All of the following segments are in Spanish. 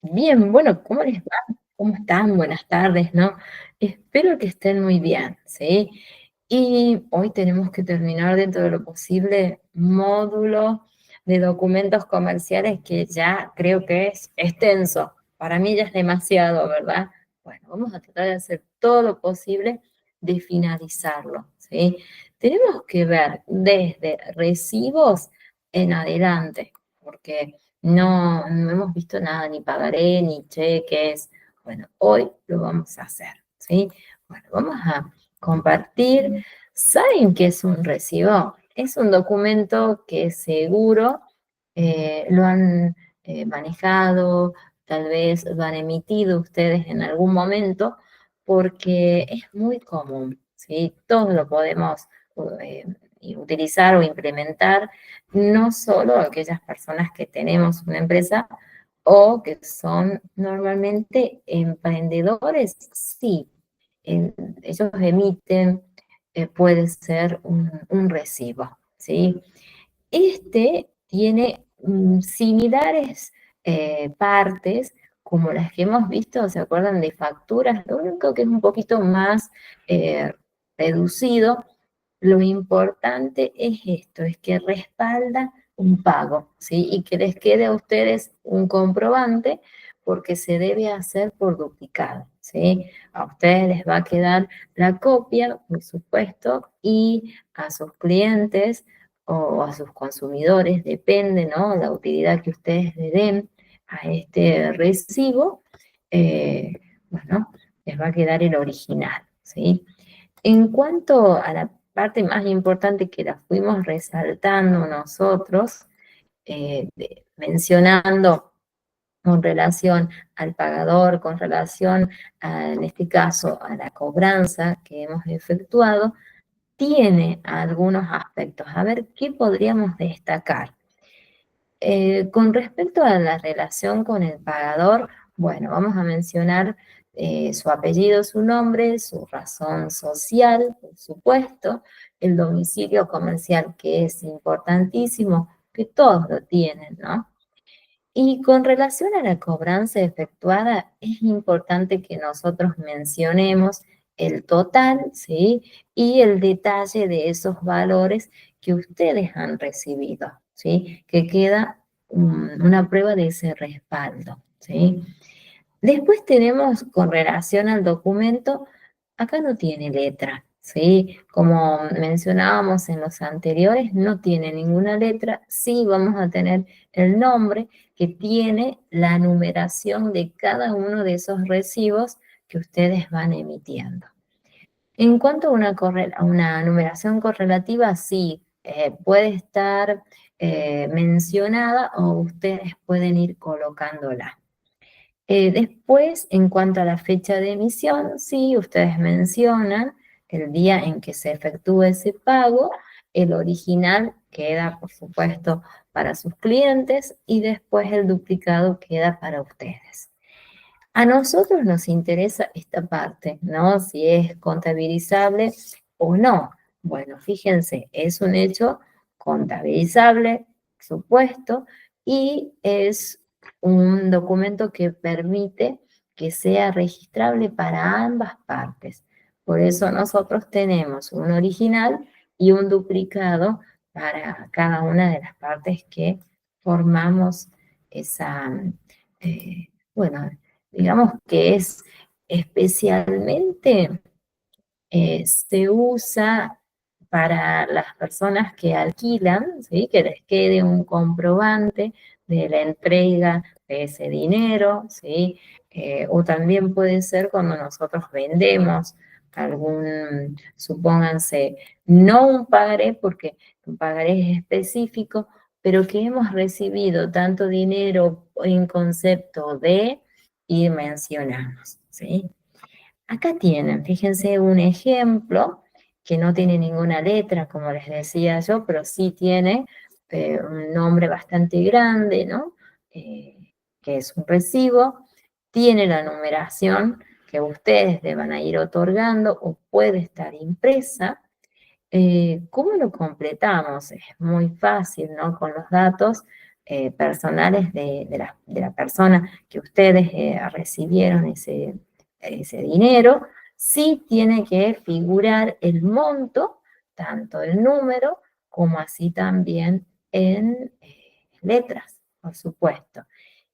Bien, bueno, ¿cómo les va? ¿Cómo están? Buenas tardes, ¿no? Espero que estén muy bien, ¿sí? Y hoy tenemos que terminar dentro de lo posible módulo de documentos comerciales que ya creo que es extenso. Para mí ya es demasiado, ¿verdad? Bueno, vamos a tratar de hacer todo lo posible de finalizarlo, ¿sí? Tenemos que ver desde recibos en adelante, porque no hemos visto nada, ni pagaré, ni cheques. Bueno, hoy lo vamos a hacer, ¿sí? Bueno, vamos a compartir. ¿Saben qué es un recibo? Es un documento que seguro lo han manejado, tal vez lo han emitido ustedes en algún momento, porque es muy común, ¿sí? Todos lo podemos eh, utilizar o implementar, no solo aquellas personas que tenemos una empresa o que son normalmente emprendedores, sí, ellos emiten, puede ser un recibo, ¿sí? Este tiene similares partes como las que hemos visto, ¿se acuerdan de facturas? Lo único que es un poquito más eh, reducido. Lo importante es esto, es que respalda un pago, ¿sí? Y que les quede a ustedes un comprobante porque se debe hacer por duplicado, ¿sí? A ustedes les va a quedar la copia, por supuesto, y a sus clientes o a sus consumidores, depende, ¿no? La utilidad que ustedes le den a este recibo, eh, bueno, les va a quedar el original, ¿sí? En cuanto a la parte más importante que la fuimos resaltando nosotros, mencionando con relación al pagador, con relación en este caso a la cobranza que hemos efectuado, tiene algunos aspectos. A ver, ¿qué podríamos destacar? Con respecto a la relación con el pagador, bueno, vamos a mencionar su apellido, su nombre, su razón social, por supuesto, el domicilio comercial, que es importantísimo, que todos lo tienen, ¿no? Y con relación a la cobranza efectuada, es importante que nosotros mencionemos el total, ¿sí? Y el detalle de esos valores que ustedes han recibido, ¿sí? Que queda una prueba de ese respaldo, ¿sí? Después tenemos con relación al documento, acá no tiene letra, ¿sí? Como mencionábamos en los anteriores, no tiene ninguna letra, sí vamos a tener el nombre que tiene la numeración de cada uno de esos recibos que ustedes van emitiendo. En cuanto a una numeración correlativa, sí, puede estar mencionada o ustedes pueden ir colocándola. Después, en cuanto a la fecha de emisión, sí, ustedes mencionan el día en que se efectúa ese pago, el original queda, por supuesto, para sus clientes y después el duplicado queda para ustedes. A nosotros nos interesa esta parte, ¿no? Si es contabilizable o no. Bueno, fíjense, es un hecho contabilizable, supuesto, y es un documento que permite que sea registrable para ambas partes. Por eso nosotros tenemos un original y un duplicado para cada una de las partes que formamos esa, bueno, digamos que es especialmente, se usa para las personas que alquilan, ¿sí? Que les quede un comprobante de la entrega de ese dinero, ¿sí? O también puede ser cuando nosotros vendemos algún, supónganse, no un pagaré, porque un pagaré es específico, pero que hemos recibido tanto dinero en concepto de, y mencionamos, ¿sí? Acá tienen, fíjense un ejemplo que no tiene ninguna letra, como les decía yo, pero sí tiene un nombre bastante grande, ¿no? Que es un recibo, tiene la numeración que ustedes deban a ir otorgando o puede estar impresa. ¿Cómo lo completamos? Es muy fácil, ¿no? Con los datos personales de la persona que ustedes recibieron ese dinero, sí tiene que figurar el monto, tanto el número como así también en letras, por supuesto.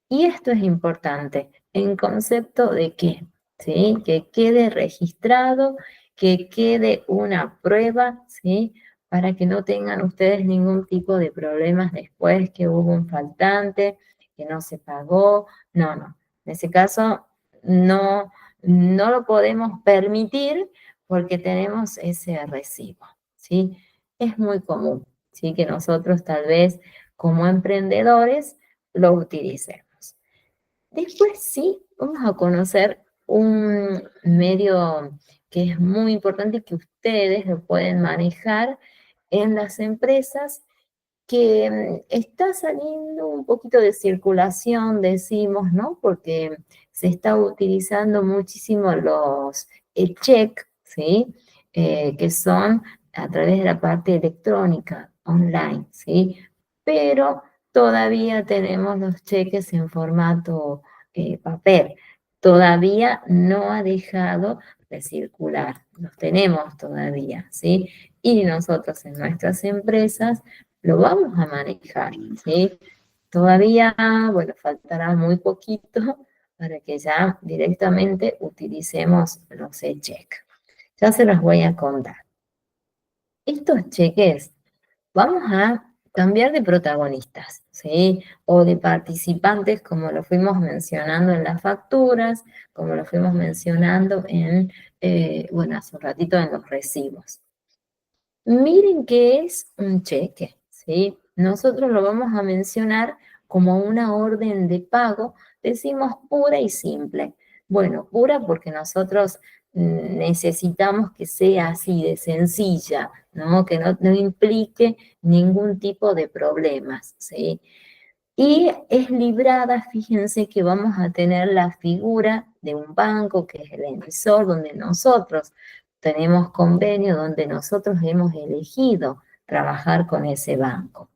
Y esto es importante en concepto de que, ¿sí? Que quede registrado, que quede una prueba, ¿sí? Para que no tengan ustedes ningún tipo de problemas después que hubo un faltante, que no se pagó. No, no. En ese caso, no, no lo podemos permitir porque tenemos ese recibo, ¿sí? Es muy común, ¿sí? Que nosotros tal vez como emprendedores lo utilicemos. Después sí, vamos a conocer un medio que es muy importante y que ustedes lo pueden manejar en las empresas que está saliendo un poquito de circulación, decimos, ¿no? Porque se está utilizando muchísimo los check, ¿sí? Que son a través de la parte electrónica, online, ¿sí? Pero todavía tenemos los cheques en formato papel. Todavía no ha dejado de circular, los tenemos todavía, ¿sí? Y nosotros en nuestras empresas lo vamos a manejar, ¿sí? Todavía, bueno, faltará muy poquito para que ya directamente utilicemos los e-check. Ya se los voy a contar. Estos cheques vamos a cambiar de protagonistas, ¿sí? O de participantes, como lo fuimos mencionando en las facturas, como lo fuimos mencionando en, bueno, hace un ratito en los recibos. Miren qué es un cheque, ¿sí? Nosotros lo vamos a mencionar como una orden de pago, decimos pura y simple. Bueno, pura porque nosotros necesitamos que sea así de sencilla, ¿no? Que no implique ningún tipo de problemas, ¿sí? Y es librada, fíjense que vamos a tener la figura de un banco, que es el emisor, donde nosotros tenemos convenio, donde nosotros hemos elegido trabajar con ese banco.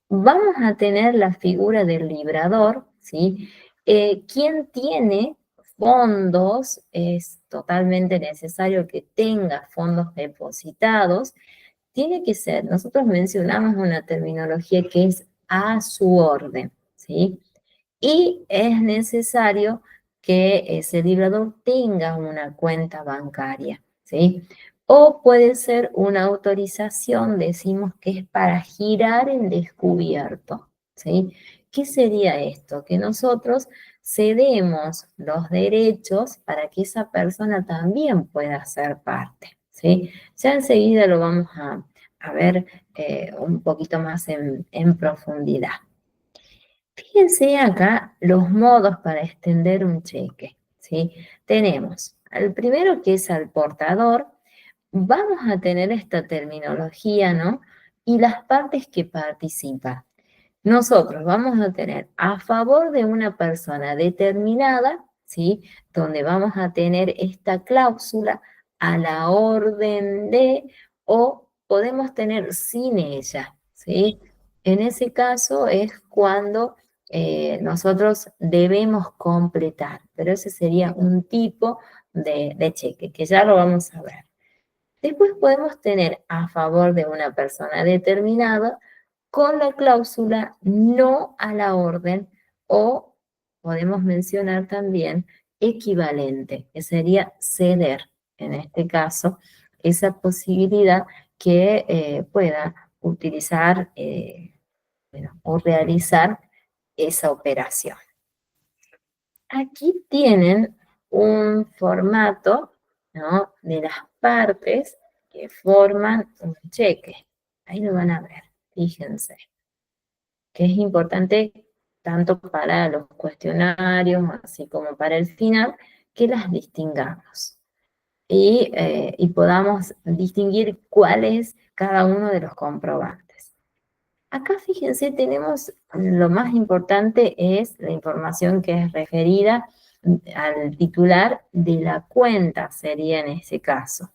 Vamos a tener la figura del librador, ¿sí? Quien tiene fondos, es totalmente necesario que tenga fondos depositados, tiene que ser, nosotros mencionamos una terminología que es a su orden, ¿sí? Y es necesario que ese librador tenga una cuenta bancaria, ¿sí? O puede ser una autorización, decimos que es para girar en descubierto, ¿sí? ¿Qué sería esto? Que nosotros cedemos los derechos para que esa persona también pueda ser parte, ¿sí? Ya enseguida lo vamos a ver un poquito más en profundidad. Fíjense acá los modos para extender un cheque, ¿sí? Tenemos al primero que es al portador, vamos a tener esta terminología, ¿no? Y las partes que participan. Nosotros vamos a tener a favor de una persona determinada, ¿sí? Donde vamos a tener esta cláusula a la orden de, o podemos tener sin ella, ¿sí? En ese caso es cuando nosotros debemos completar, pero ese sería un tipo de cheque, que ya lo vamos a ver. Después podemos tener a favor de una persona determinada con la cláusula no a la orden o podemos mencionar también equivalente, que sería ceder, en este caso, esa posibilidad que pueda utilizar bueno, o realizar esa operación. Aquí tienen un formato, ¿no? De las partes que forman un cheque. Ahí lo van a ver, fíjense, que es importante tanto para los cuestionarios, así como para el final, que las distingamos y podamos distinguir cuál es cada uno de los comprobantes. Acá fíjense, tenemos lo más importante es la información que es referida al titular de la cuenta, sería en ese caso.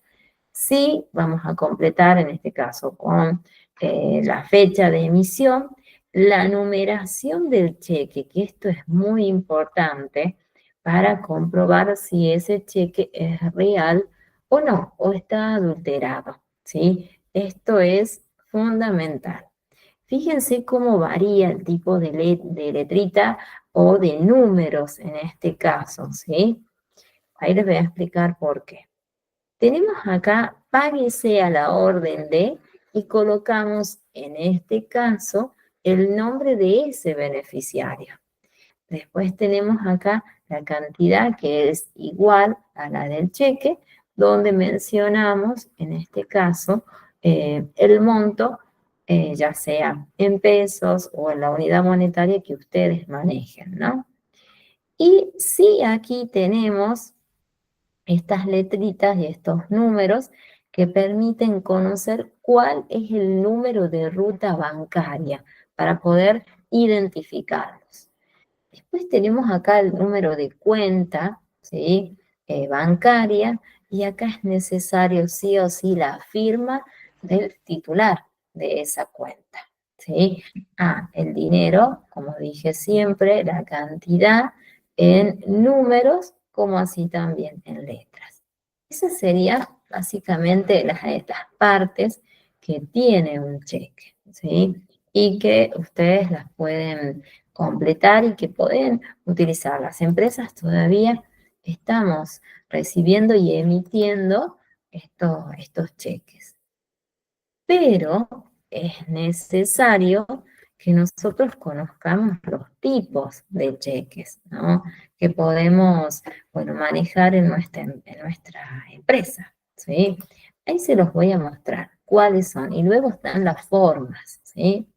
Sí, vamos a completar en este caso con la fecha de emisión, la numeración del cheque, que esto es muy importante para comprobar si ese cheque es real o no, o está adulterado, ¿sí? Esto es fundamental. Fíjense cómo varía el tipo de letrita o de números en este caso, ¿sí? Ahí les voy a explicar por qué. Tenemos acá, páguese a la orden de, y colocamos en este caso el nombre de ese beneficiario. Después tenemos acá la cantidad que es igual a la del cheque, donde mencionamos, en este caso, el monto, ya sea en pesos o en la unidad monetaria que ustedes manejen, ¿no? Y sí, aquí tenemos estas letritas y estos números que permiten conocer cuál es el número de ruta bancaria para poder identificarlos. Después tenemos acá el número de cuenta, ¿sí? Bancaria, y acá es necesario sí o sí la firma del titular de esa cuenta, ¿sí? El dinero, como dije siempre, la cantidad en números, como así también en letras. Esas serían básicamente las partes que tiene un cheque, ¿sí? Y que ustedes las pueden completar y que pueden utilizar. Las empresas todavía estamos recibiendo y emitiendo estos cheques. Pero es necesario que nosotros conozcamos los tipos de cheques, ¿no? Que podemos, bueno, manejar en nuestra empresa, ¿sí? Ahí se los voy a mostrar cuáles son. Y luego están las formas, ¿sí?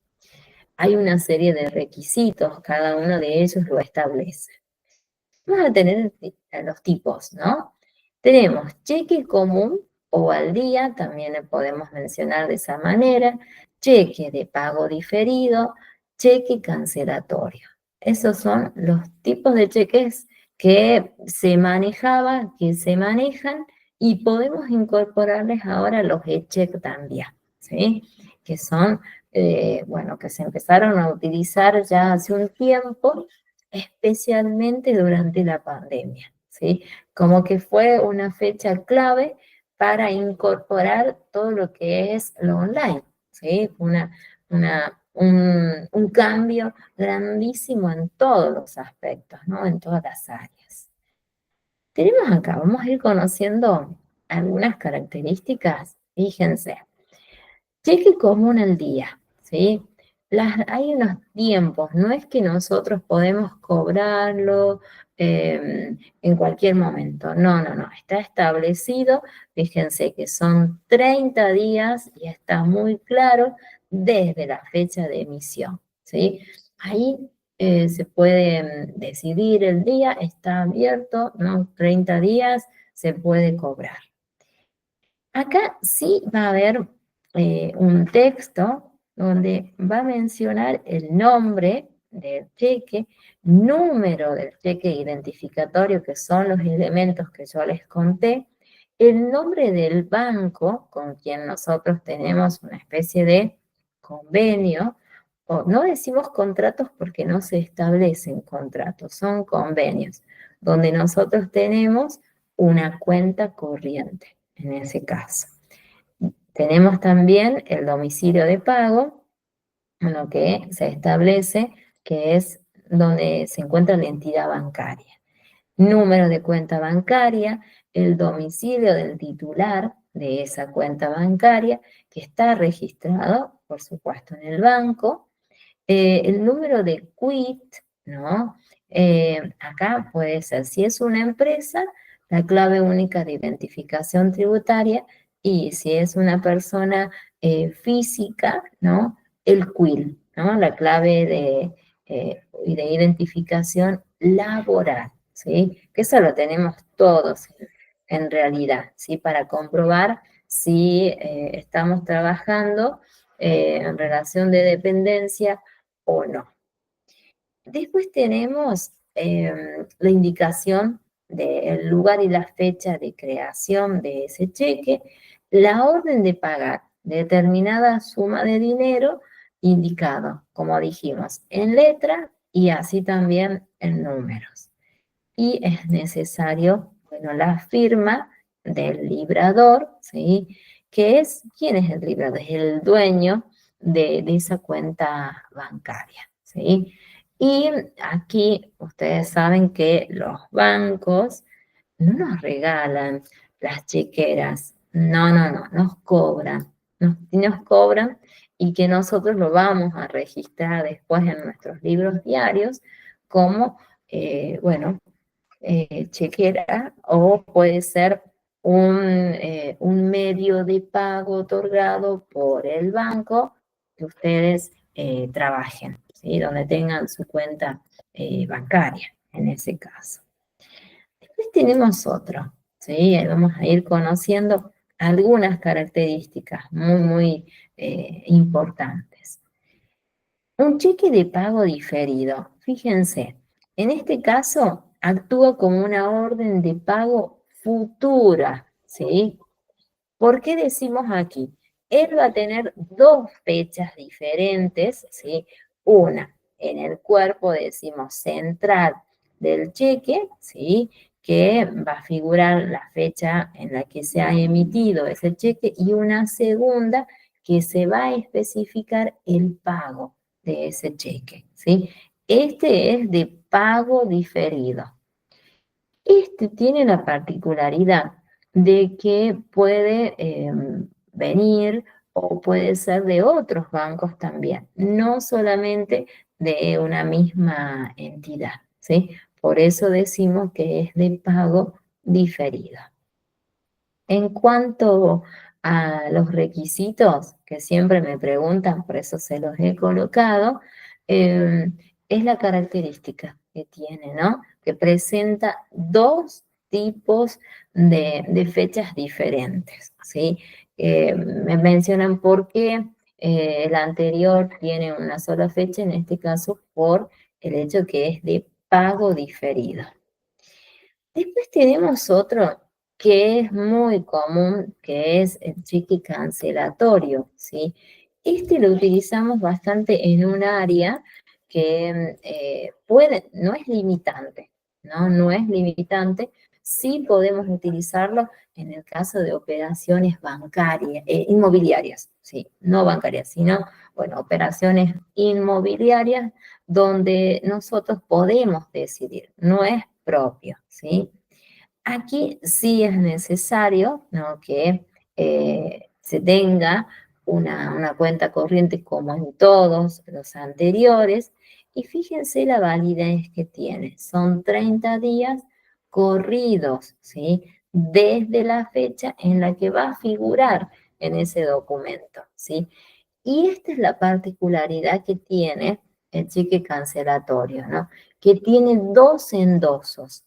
Hay una serie de requisitos, cada uno de ellos lo establece. Vamos a tener los tipos, ¿no? Tenemos cheque común o al día, también le podemos mencionar de esa manera, cheque de pago diferido, cheque cancelatorio. Esos son los tipos de cheques que se manejaban, que se manejan y podemos incorporarles ahora los e-check también, ¿sí? Que son, bueno, que se empezaron a utilizar ya hace un tiempo, especialmente durante la pandemia, ¿sí? Como que fue una fecha clave para incorporar todo lo que es lo online, ¿sí? Un cambio grandísimo en todos los aspectos, ¿no? En todas las áreas. Tenemos acá, vamos a ir conociendo algunas características. Fíjense, cheque común al día, ¿sí? Hay unos tiempos, no es que nosotros podemos cobrarlo en cualquier momento, no, no, no, está establecido, fíjense que son 30 días y está muy claro desde la fecha de emisión, ¿sí? Ahí se puede decidir el día, está abierto, ¿no? 30 días se puede cobrar. Acá sí va a haber un texto donde va a mencionar el nombre del cheque, número del cheque identificatorio, que son los elementos que yo les conté, el nombre del banco con quien nosotros tenemos una especie de convenio, o no decimos contratos porque no se establecen contratos, son convenios, donde nosotros tenemos una cuenta corriente en ese caso. Tenemos también el domicilio de pago, en lo que se establece que es donde se encuentra la entidad bancaria. Número de cuenta bancaria, el domicilio del titular de esa cuenta bancaria, que está registrado, por supuesto, en el banco, el número de quit, ¿no? Acá puede ser, si es una empresa, la clave única de identificación tributaria, y si es una persona física, ¿no? El QUIL, ¿no? La clave de identificación laboral, ¿sí? Que eso lo tenemos todos en realidad, ¿sí? Para comprobar si estamos trabajando en relación de dependencia o no. Después tenemos la indicación del lugar y la fecha de creación de ese cheque, la orden de pagar determinada suma de dinero indicado, como dijimos, en letra y así también en números. Y es necesario, bueno, la firma del librador, ¿sí? ¿Quién es el librador? Es el dueño de esa cuenta bancaria, ¿sí? Y aquí ustedes saben que los bancos no nos regalan las chequeras, no, no, no, nos cobran y que nosotros lo vamos a registrar después en nuestros libros diarios como, bueno, chequera o puede ser un medio de pago otorgado por el banco que ustedes trabajen, ¿sí? Donde tengan su cuenta bancaria en ese caso. Después tenemos otro, ¿sí? Vamos a ir conociendo algunas características muy importantes. Un cheque de pago diferido. Fíjense, en este caso actúa como una orden de pago futura, ¿sí? ¿Por qué decimos aquí? Él va a tener dos fechas diferentes, ¿sí? Una en el cuerpo, decimos, central del cheque, ¿sí? Que va a figurar la fecha en la que se ha emitido ese cheque y una segunda que se va a especificar el pago de ese cheque, ¿sí? Este es de pago diferido. Este tiene la particularidad de que puede venir o puede ser de otros bancos también, no solamente de una misma entidad, ¿sí? Por eso decimos que es de pago diferido. En cuanto a los requisitos, que siempre me preguntan, por eso se los he colocado, eh, es la característica que tiene, ¿no? Que presenta dos tipos de fechas diferentes, ¿sí? Me mencionan por qué el anterior tiene una sola fecha, en este caso por el hecho que es de pago diferido. Después tenemos otro que es muy común, que es el cheque cancelatorio, ¿sí? Este lo utilizamos bastante en un área que no es limitante, ¿no? No es limitante, sí podemos utilizarlo en el caso de operaciones bancarias, inmobiliarias, ¿sí? No bancarias, sino, bueno, operaciones inmobiliarias donde nosotros podemos decidir, no es propio, ¿sí? Aquí sí es necesario, ¿no? Que se tenga una cuenta corriente como en todos los anteriores y fíjense la validez que tiene, son 30 días corridos, ¿sí? Desde la fecha en la que va a figurar en ese documento, ¿sí? Y esta es la particularidad que tiene el cheque cancelatorio, ¿no? Que tiene dos endosos.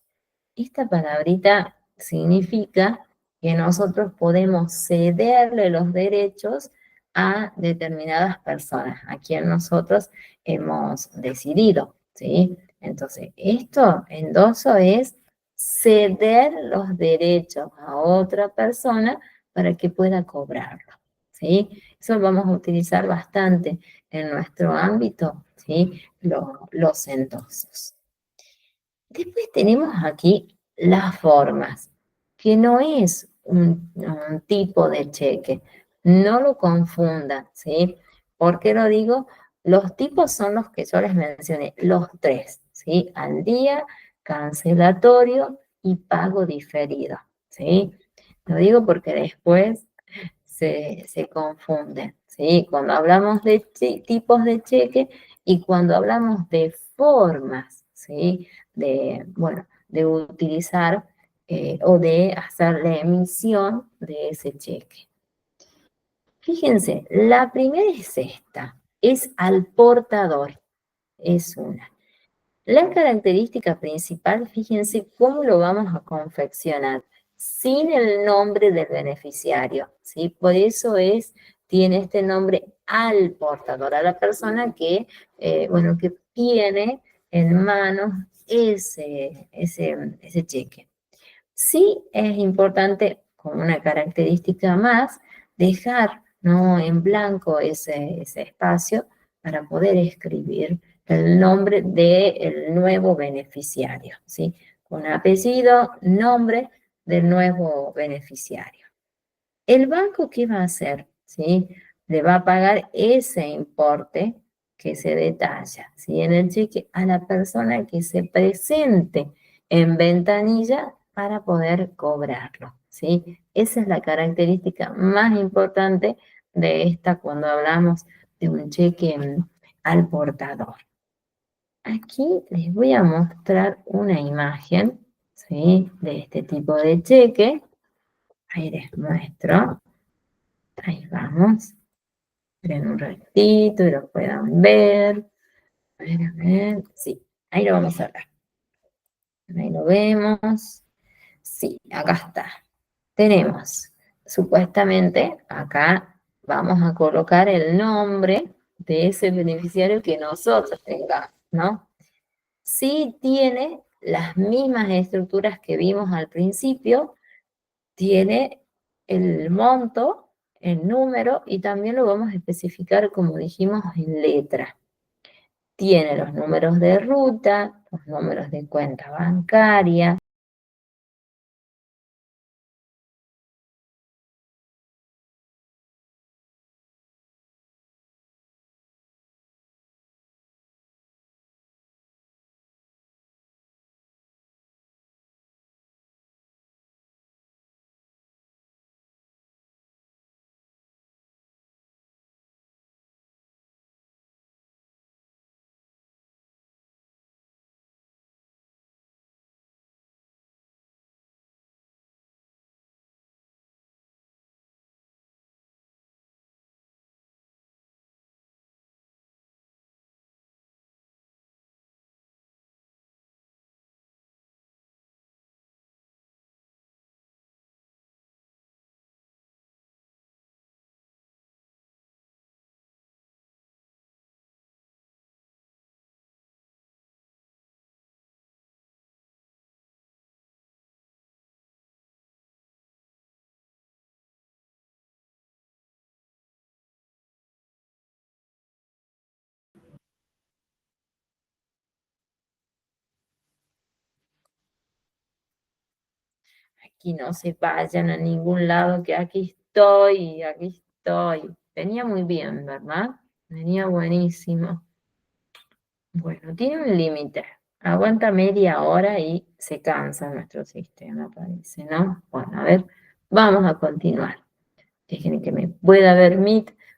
Esta palabrita significa que nosotros podemos cederle los derechos a determinadas personas, a quien nosotros hemos decidido, ¿sí? Entonces, esto, endoso, es ceder los derechos a otra persona para que pueda cobrarlo, ¿sí? Eso lo vamos a utilizar bastante en nuestro ámbito, ¿sí? Los endosos. Después tenemos aquí las formas, que no es un tipo de cheque. No lo confundan, ¿sí? ¿Por qué lo digo? Los tipos son los que yo les mencioné, los tres, ¿sí? Al día, cancelatorio y pago diferido, ¿sí? Lo digo porque después se confunden, ¿sí? Cuando hablamos de tipos de cheque y cuando hablamos de formas, ¿sí? Bueno, de utilizar o de hacer la emisión de ese cheque. Fíjense, la primera es esta, es al portador, es una. La característica principal, fíjense cómo lo vamos a confeccionar, sin el nombre del beneficiario, ¿sí? Por eso tiene este nombre al portador, a la persona que, bueno, que tiene en manos ese cheque. Sí es importante, como una característica más, dejar, ¿no?, en blanco ese espacio para poder escribir el nombre del nuevo beneficiario, ¿sí? Con apellido, nombre del nuevo beneficiario. ¿El banco qué va a hacer? ¿Sí? Le va a pagar ese importe que se detalla, ¿sí? En el cheque a la persona que se presente en ventanilla para poder cobrarlo, ¿sí? Esa es la característica más importante de esta cuando hablamos de un cheque al portador. Aquí les voy a mostrar una imagen, ¿sí? De este tipo de cheque. Ahí les muestro. Ahí vamos. Esperen un ratito y lo puedan ver. A ver. Sí, ahí lo vamos a ver. Ahí lo vemos. Sí, acá está. Tenemos, supuestamente, acá vamos a colocar el nombre de ese beneficiario que nosotros tengamos, ¿no? Sí tiene las mismas estructuras que vimos al principio, tiene el monto, el número y también lo vamos a especificar como dijimos en letra. Tiene los números de ruta, los números de cuenta bancaria. Aquí no se vayan a ningún lado, que aquí estoy, aquí estoy. Venía muy bien, ¿verdad? Venía buenísimo. Bueno, tiene un límite. Aguanta media hora y se cansa nuestro sistema, parece, ¿no? Bueno, a ver, vamos a continuar. Dejen que me pueda ver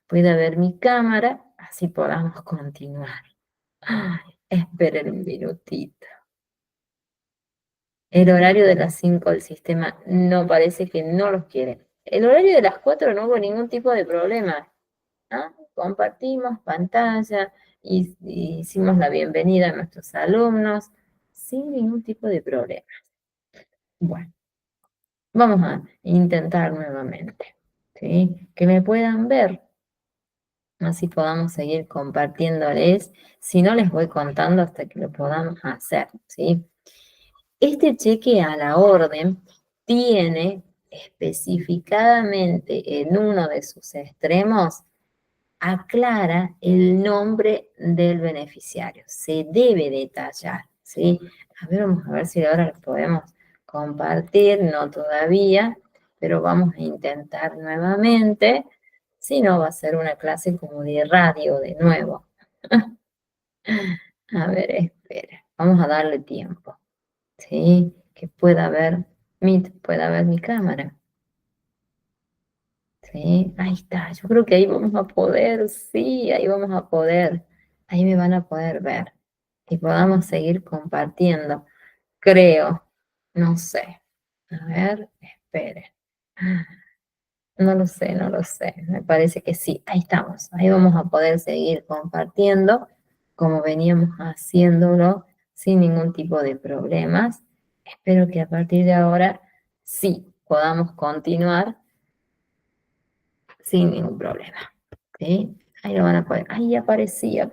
pueda ver mi cámara, así podamos continuar. Ay, esperen un minutito. El horario de las 5 el sistema no parece que no los quiere. El horario de las 4 no hubo ningún tipo de problema, ¿no? Compartimos pantalla, y hicimos la bienvenida a nuestros alumnos sin ningún tipo de problema. Bueno, vamos a intentar nuevamente, ¿sí? Que me puedan ver, así podamos seguir compartiéndoles. Si no, les voy contando hasta que lo podamos hacer, ¿sí? Este cheque a la orden tiene especificadamente en uno de sus extremos, aclara el nombre del beneficiario. Se debe detallar, ¿sí? A ver, vamos a ver si ahora lo podemos compartir, no todavía, pero vamos a intentar nuevamente. Si no, va a ser una clase como de radio de nuevo. A ver, espera, vamos a darle tiempo. ¿Sí? Que pueda ver pueda ver mi cámara. ¿Sí? Ahí está. Yo creo que ahí vamos a poder, sí, ahí vamos a poder. Ahí me van a poder ver. Y podamos seguir compartiendo. Creo. No sé. A ver, espere. No lo sé, no lo sé. Me parece que sí. Ahí estamos. Ahí vamos a poder seguir compartiendo como veníamos haciéndolo sin ningún tipo de problemas. Espero que a partir de ahora sí podamos continuar sin ningún problema. ¿Sí? Ahí lo van a poder. Ahí aparecía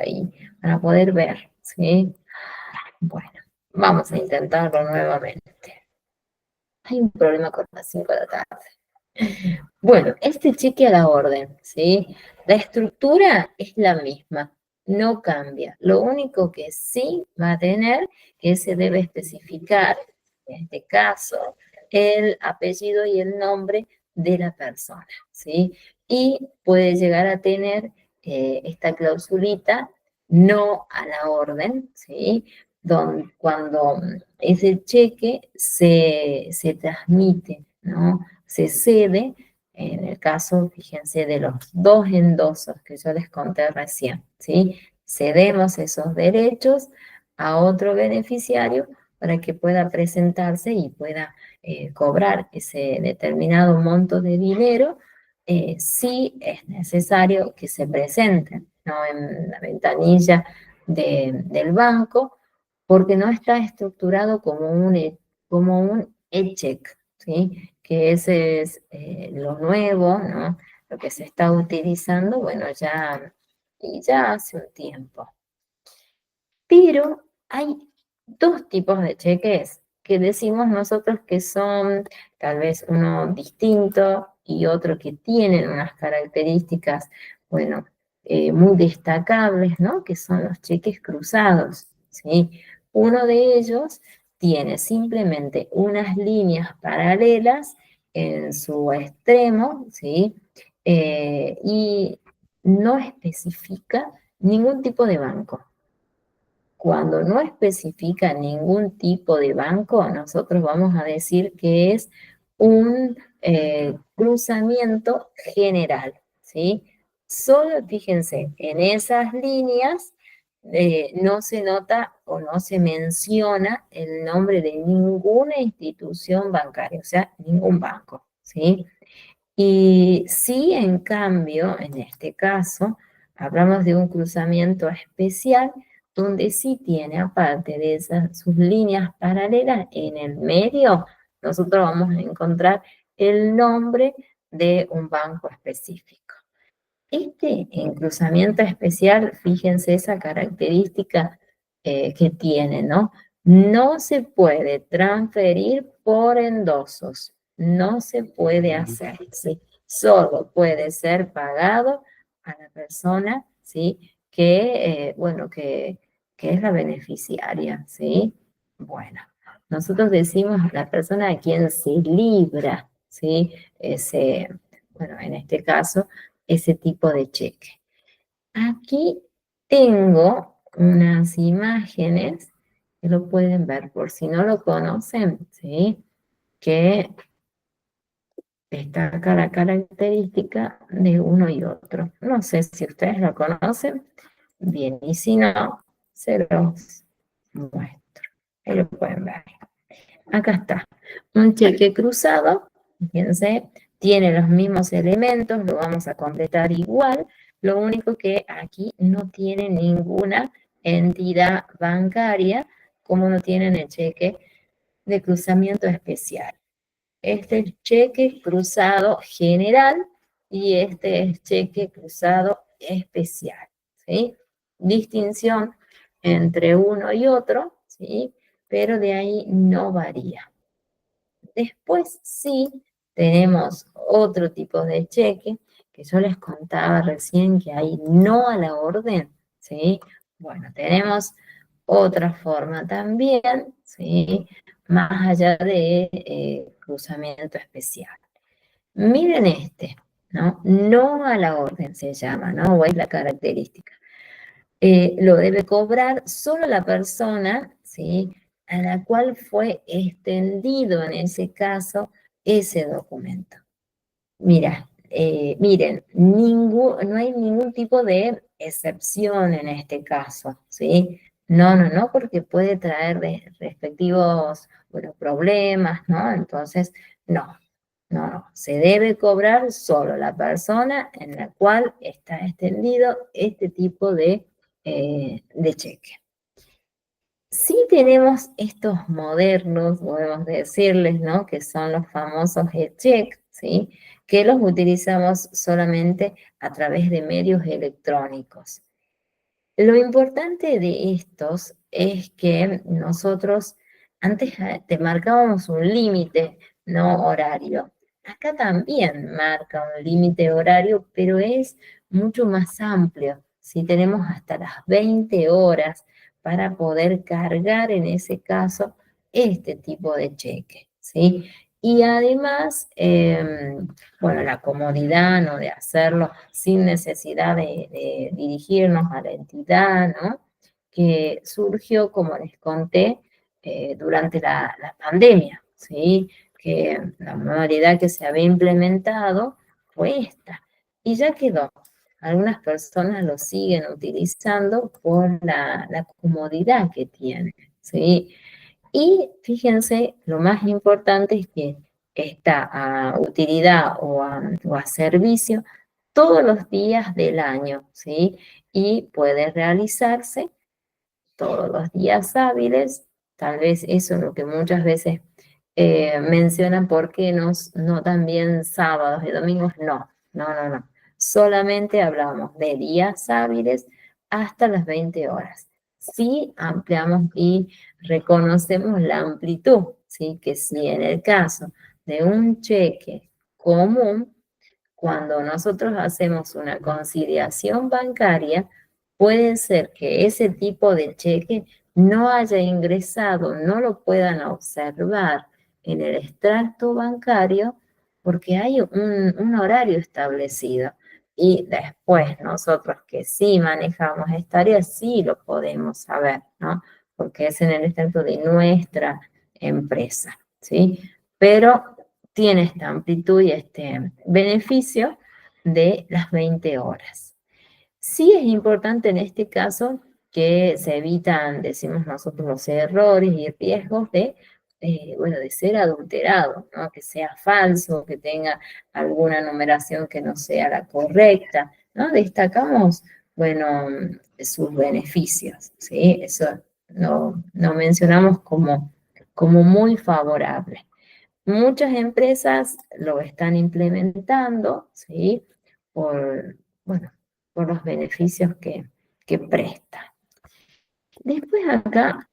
ahí. Van a poder ver. ¿Sí? Bueno, vamos a intentarlo nuevamente. Hay un problema con las 5 de la tarde. Bueno, este cheque a la orden, ¿sí? La estructura es la misma, no cambia. Lo único que sí va a tener que se debe especificar, en este caso, el apellido y el nombre de la persona, ¿sí? Y puede llegar a tener esta clausulita no a la orden, ¿sí? Cuando ese cheque se transmite, ¿no? Se cede en el caso, fíjense, de los dos endosos que yo les conté recién, ¿sí? Cedemos esos derechos a otro beneficiario para que pueda presentarse y pueda cobrar ese determinado monto de dinero si es necesario que se presente, ¿no? En la ventanilla del banco, porque no está estructurado como un e-check, ¿sí? Que ese es lo nuevo, ¿no? Lo que se está utilizando, bueno, ya hace un tiempo. Pero hay dos tipos de cheques que decimos nosotros que son tal vez uno distinto y otro que tienen unas características, bueno, muy destacables, ¿no? Que son los cheques cruzados, ¿sí? Uno de ellos tiene simplemente unas líneas paralelas en su extremo, ¿sí? Y no especifica ningún tipo de banco. Cuando no especifica ningún tipo de banco, nosotros vamos a decir que es un cruzamiento general, ¿sí? Solo fíjense, en esas líneas no se nota o no se menciona el nombre de ninguna institución bancaria, o sea, ningún banco, ¿sí? Y sí, en cambio, en este caso, hablamos de un cruzamiento especial donde sí tiene, aparte de esas, sus líneas paralelas, en el medio, nosotros vamos a encontrar el nombre de un banco específico. Este encruzamiento especial, fíjense esa característica que tiene, ¿no? No se puede transferir por endosos, no se puede hacer, ¿sí? Solo puede ser pagado a la persona, ¿sí? Bueno, que es la beneficiaria, ¿sí? Bueno, nosotros decimos la persona a quien se libra, ¿sí? Bueno, en este caso, ese tipo de cheque. Aquí tengo unas imágenes que lo pueden ver por si no lo conocen, ¿sí? Que destaca la característica de uno y otro. No sé si ustedes lo conocen, bien, y si no, se los muestro. Ahí lo pueden ver. Acá está, un cheque cruzado, fíjense, tiene los mismos elementos, lo vamos a completar igual, lo único que aquí no tiene ninguna entidad bancaria, como no tienen el cheque de cruzamiento especial. Este es cheque cruzado general y este es cheque cruzado especial, ¿sí? Distinción entre uno y otro, ¿sí? Pero de ahí no varía. Después sí tenemos otro tipo de cheque que yo les contaba recién que hay no a la orden, ¿sí? Bueno, tenemos otra forma también, ¿sí? Más allá de cruzamiento especial. Miren este, ¿no? No a la orden se llama, ¿no? O es la característica. Lo debe cobrar solo la persona, ¿sí? A la cual fue extendido en ese caso ese documento. Mira, miren, no hay ningún tipo de excepción en este caso, ¿sí? No, no, no, porque puede traer respectivos, bueno, problemas, ¿no? Entonces, no, no, no, se debe cobrar solo la persona en la cual está extendido este tipo de cheque. Sí tenemos estos modernos, podemos decirles, ¿no? Que son los famosos e-check, ¿sí? Que los utilizamos solamente a través de medios electrónicos. Lo importante de estos es que nosotros antes te marcábamos un límite, no horario. Acá también marca un límite horario, pero es mucho más amplio. Si tenemos hasta las 20 horas para poder cargar en ese caso este tipo de cheque, ¿sí? Y además, bueno, la comodidad, ¿no? De hacerlo sin necesidad de dirigirnos a la entidad, ¿no? Que surgió, como les conté, durante la pandemia, ¿sí? Que la modalidad que se había implementado fue esta. Y ya quedó. Algunas personas lo siguen utilizando por la comodidad que tiene, ¿sí? Y fíjense, lo más importante es que está a utilidad o a servicio todos los días del año, ¿sí? Y puede realizarse todos los días hábiles, tal vez eso es lo que muchas veces mencionan, ¿por qué no también sábados y domingos? No, no, no, no. Solamente hablamos de días hábiles hasta las 20 horas. Sí ampliamos y reconocemos la amplitud, ¿sí? Que si en el caso de un cheque común, cuando nosotros hacemos una conciliación bancaria, puede ser que ese tipo de cheque no haya ingresado, no lo puedan observar en el extracto bancario porque hay un horario establecido. Y después nosotros que sí manejamos esta área, sí lo podemos saber, ¿no? Porque es en el extracto de nuestra empresa, ¿sí? Pero tiene esta amplitud y este beneficio de las 20 horas. Sí es importante en este caso que se evitan, decimos nosotros, los errores y riesgos bueno, de ser adulterado, ¿no? Que sea falso, que tenga alguna numeración que no sea la correcta, ¿no? Destacamos, bueno, sus beneficios, ¿sí? Eso no mencionamos como muy favorable. Muchas empresas lo están implementando, ¿sí? Bueno, por los beneficios que presta. Después acá,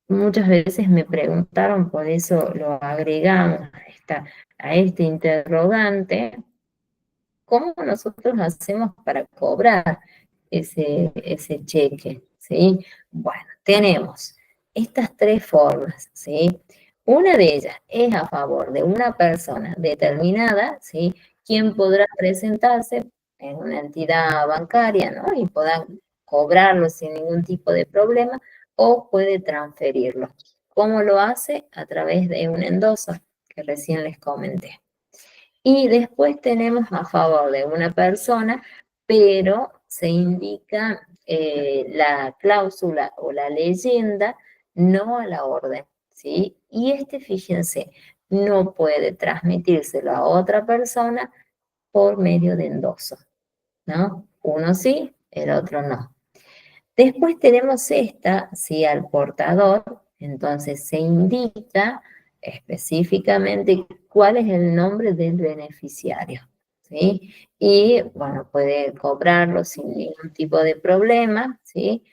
muchas veces me preguntaron, por eso lo agregamos a este interrogante, ¿cómo nosotros hacemos para cobrar ese cheque? ¿Sí? Bueno, tenemos estas tres formas, ¿sí? Una de ellas es a favor de una persona determinada, ¿sí? Quien podrá presentarse en una entidad bancaria, ¿no? Y puedan cobrarlo sin ningún tipo de problema, o puede transferirlo. ¿Cómo lo hace? A través de un endoso que recién les comenté. Y después tenemos a favor de una persona, pero se indica la cláusula o la leyenda no a la orden, ¿sí? Y fíjense, no puede transmitírselo a otra persona por medio de endoso, ¿no? Uno sí, el otro no. Después tenemos esta, sí, al portador, entonces se indica específicamente cuál es el nombre del beneficiario, ¿sí? Y, bueno, puede cobrarlo sin ningún tipo de problema, ¿sí?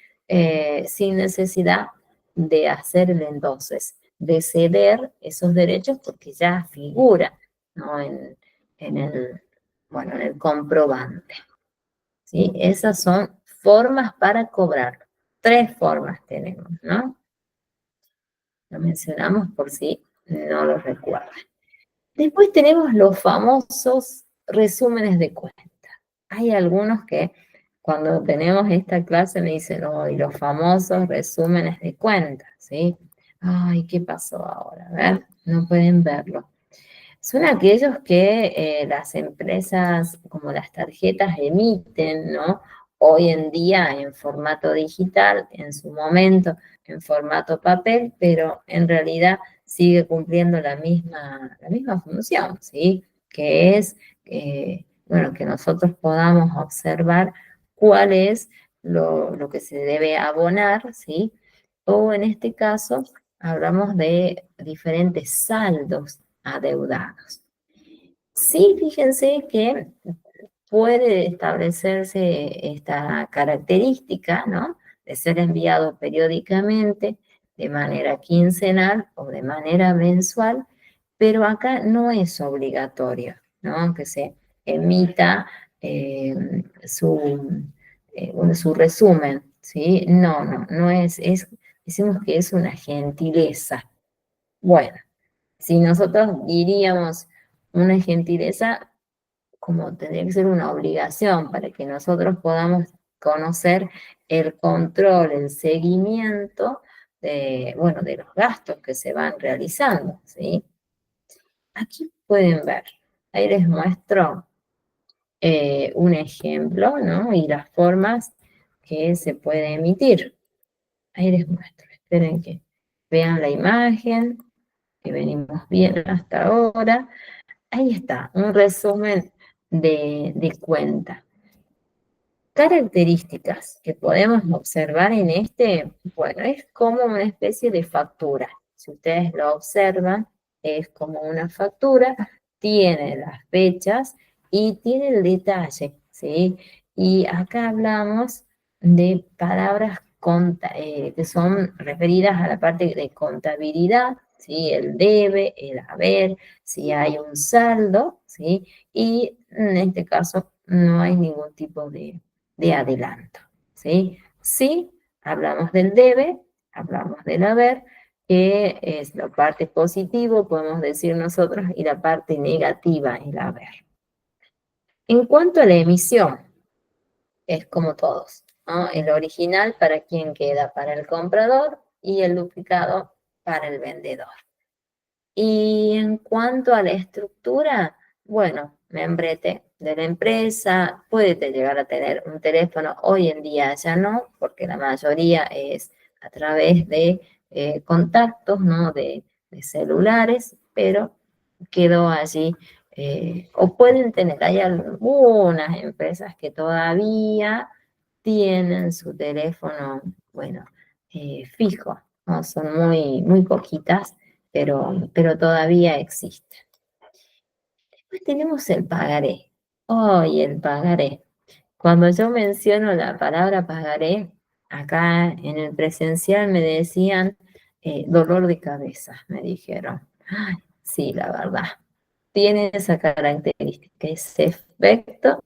Sin necesidad de hacer el entonces, de ceder esos derechos porque ya figura, ¿no? En el, bueno, en el comprobante. ¿Sí? Esas son formas para cobrar. Tres formas tenemos, ¿no? Lo mencionamos por si no lo recuerdan. Después tenemos los famosos resúmenes de cuenta. Hay algunos que cuando tenemos esta clase me dicen, oh, y los famosos resúmenes de cuenta, ¿sí? Ay, ¿qué pasó ahora? A ver, no pueden verlo. Son aquellos que las empresas como las tarjetas emiten, ¿no? Hoy en día en formato digital, en su momento en formato papel, pero en realidad sigue cumpliendo la misma función, ¿sí? Que es, bueno, que nosotros podamos observar cuál es lo que se debe abonar, ¿sí? O en este caso, hablamos de diferentes saldos adeudados. Sí, fíjense que puede establecerse esta característica, ¿no? De ser enviado periódicamente, de manera quincenal o de manera mensual, pero acá no es obligatorio, ¿no? Que se emita su resumen, ¿sí? No decimos que es una gentileza. Bueno, si nosotros diríamos una gentileza, como tendría que ser una obligación para que nosotros podamos conocer el control, el seguimiento bueno, de los gastos que se van realizando, ¿sí? Aquí pueden ver, ahí les muestro un ejemplo, ¿no? Y las formas que se puede emitir. Ahí les muestro, esperen que vean la imagen, que venimos bien hasta ahora. Ahí está, un resumen de cuenta. Características que podemos observar en bueno, es como una especie de factura. Si ustedes lo observan, es como una factura, tiene las fechas y tiene el detalle, ¿sí? Y acá hablamos de palabras que son referidas a la parte de contabilidad, ¿sí? El debe, el haber, si hay un saldo, ¿sí? Y en este caso no hay ningún tipo de adelanto, ¿sí? Sí, hablamos del debe, hablamos del haber, que es la parte positiva, podemos decir nosotros, y la parte negativa, el haber. En cuanto a la emisión, es como todos, ¿no? El original para quien queda, para el comprador, y el duplicado para el vendedor. Y en cuanto a la estructura, bueno, membrete de la empresa, puede llegar a tener un teléfono, hoy en día ya no, porque la mayoría es a través de contactos, ¿no? De celulares, pero quedó allí, o pueden tener, hay algunas empresas que todavía tienen su teléfono, bueno, fijo, ¿no? Son muy poquitas, pero todavía existen. Después tenemos el pagaré. Hoy el pagaré. Cuando yo menciono la palabra pagaré, acá en el presencial me decían dolor de cabeza, me dijeron. Ay, sí, la verdad. Tiene esa característica, ese efecto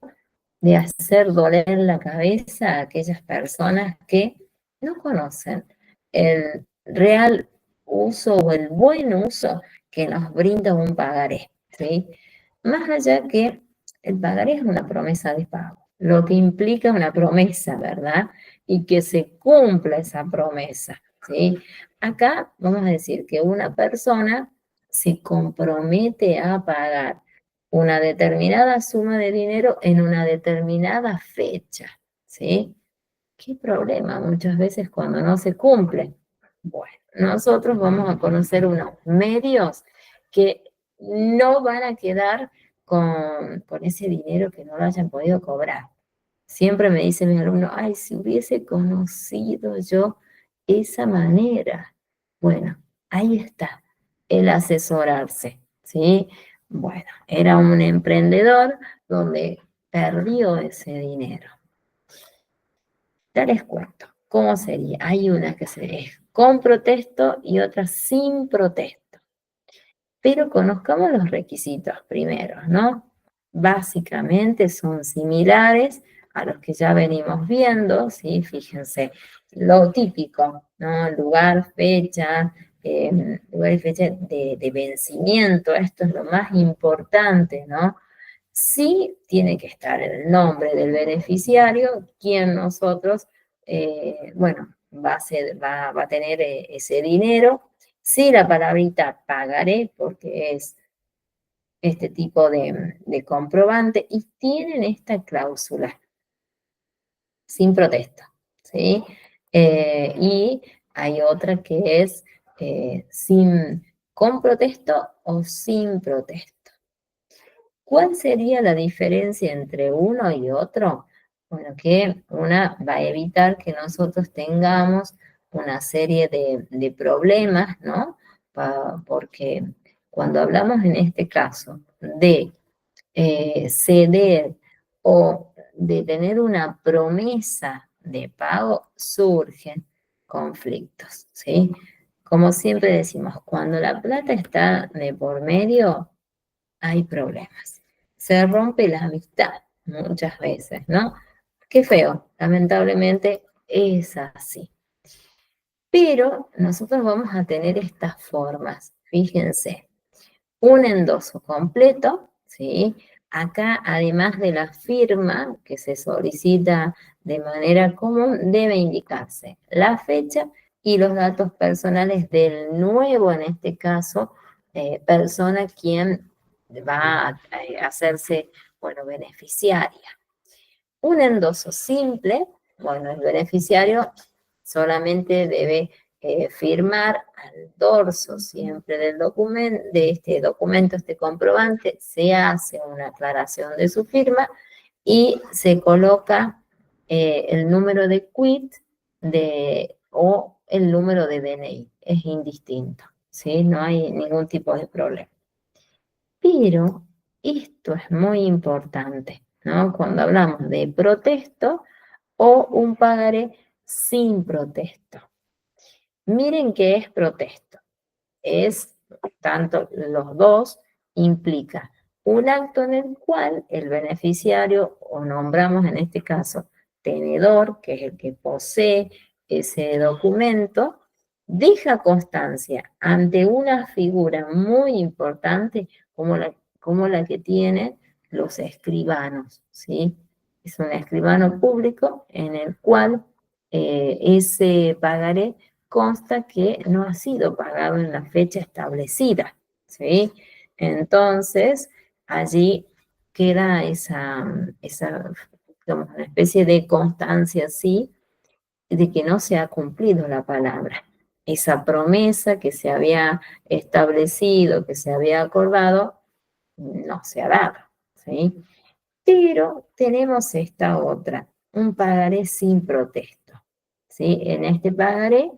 de hacer doler la cabeza a aquellas personas que no conocen el real uso o el buen uso que nos brinda un pagaré, ¿sí? Más allá que el pagaré es una promesa de pago, lo que implica una promesa, ¿verdad? Y que se cumpla esa promesa, ¿sí? Acá vamos a decir que una persona se compromete a pagar una determinada suma de dinero en una determinada fecha, ¿sí? ¿Qué problema muchas veces cuando no se cumple? Bueno, nosotros vamos a conocer unos medios que no van a quedar con ese dinero que no lo hayan podido cobrar. Siempre me dicen mis alumnos, ay, si hubiese conocido yo esa manera. Bueno, ahí está, el asesorarse, ¿sí? Bueno, era un emprendedor donde perdió ese dinero. Ya les cuento, ¿cómo sería? Hay una que es con protesto y otra sin protesto. Pero conozcamos los requisitos primero, ¿no? Básicamente son similares a los que ya venimos viendo, ¿sí? Fíjense, lo típico, ¿no? Lugar, fecha, lugar y fecha de vencimiento, esto es lo más importante, ¿no? Sí tiene que estar el nombre del beneficiario, quien nosotros, bueno, va a tener ese dinero. Sí, la palabrita pagaré, porque es este tipo de comprobante, y tienen esta cláusula, sin protesta, ¿sí? Y hay otra que es con protesto o sin protesto. ¿Cuál sería la diferencia entre uno y otro? Bueno, que una va a evitar que nosotros tengamos una serie de problemas, ¿no? Porque cuando hablamos en este caso de ceder o de tener una promesa de pago, surgen conflictos, ¿sí? Como siempre decimos, cuando la plata está de por medio, hay problemas. Se rompe la amistad, muchas veces, ¿no? Qué feo, lamentablemente es así. Pero nosotros vamos a tener estas formas, fíjense, un endoso completo, ¿sí? Acá, además de la firma que se solicita de manera común, debe indicarse la fecha y los datos personales del nuevo, en este caso, persona quien va a hacerse, bueno, beneficiaria. Un endoso simple, bueno, el beneficiario solamente debe firmar al dorso siempre del documento, este comprobante, se hace una aclaración de su firma y se coloca el número de quit o el número de DNI, es indistinto, ¿sí? No hay ningún tipo de problema. Pero esto es muy importante, ¿no? Cuando hablamos de protesto o un pagaré sin protesto. Miren qué es protesto. Es tanto los dos, implica un acto en el cual el beneficiario, o nombramos en este caso tenedor, que es el que posee ese documento, deja constancia ante una figura muy importante como la que tienen los escribanos, ¿sí? Es un escribano público en el cual ese pagaré consta que no ha sido pagado en la fecha establecida, ¿sí? Entonces, allí queda digamos, una especie de constancia, ¿sí? De que no se ha cumplido la palabra. Esa promesa que se había establecido, que se había acordado, no se ha dado, ¿sí? Pero tenemos esta otra, un pagaré sin protesto, ¿sí? En este pagaré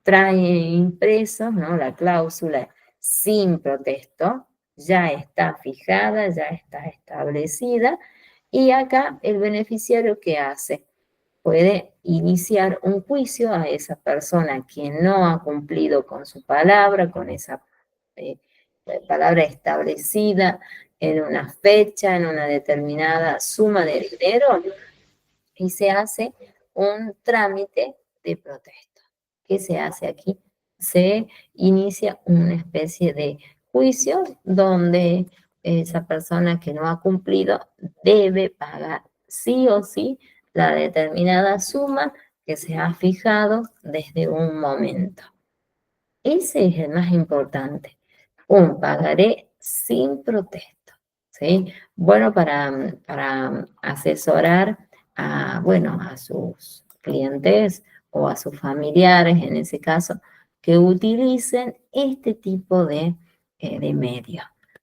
trae impresos, ¿no? La cláusula sin protesto, ya está fijada, ya está establecida, y acá el beneficiario, ¿qué hace? Puede iniciar un juicio a esa persona que no ha cumplido con su palabra, con esa eh, palabra establecida en una fecha, en una determinada suma de dinero, y se hace un trámite de protesta. ¿Qué se hace aquí? Se inicia una especie de juicio donde esa persona que no ha cumplido debe pagar sí o sí la determinada suma que se ha fijado desde un momento. Ese es el más importante, un pagaré sin protesto, ¿sí? Bueno, para asesorar a, bueno, a sus clientes o a sus familiares, en ese caso, que utilicen este tipo de medio.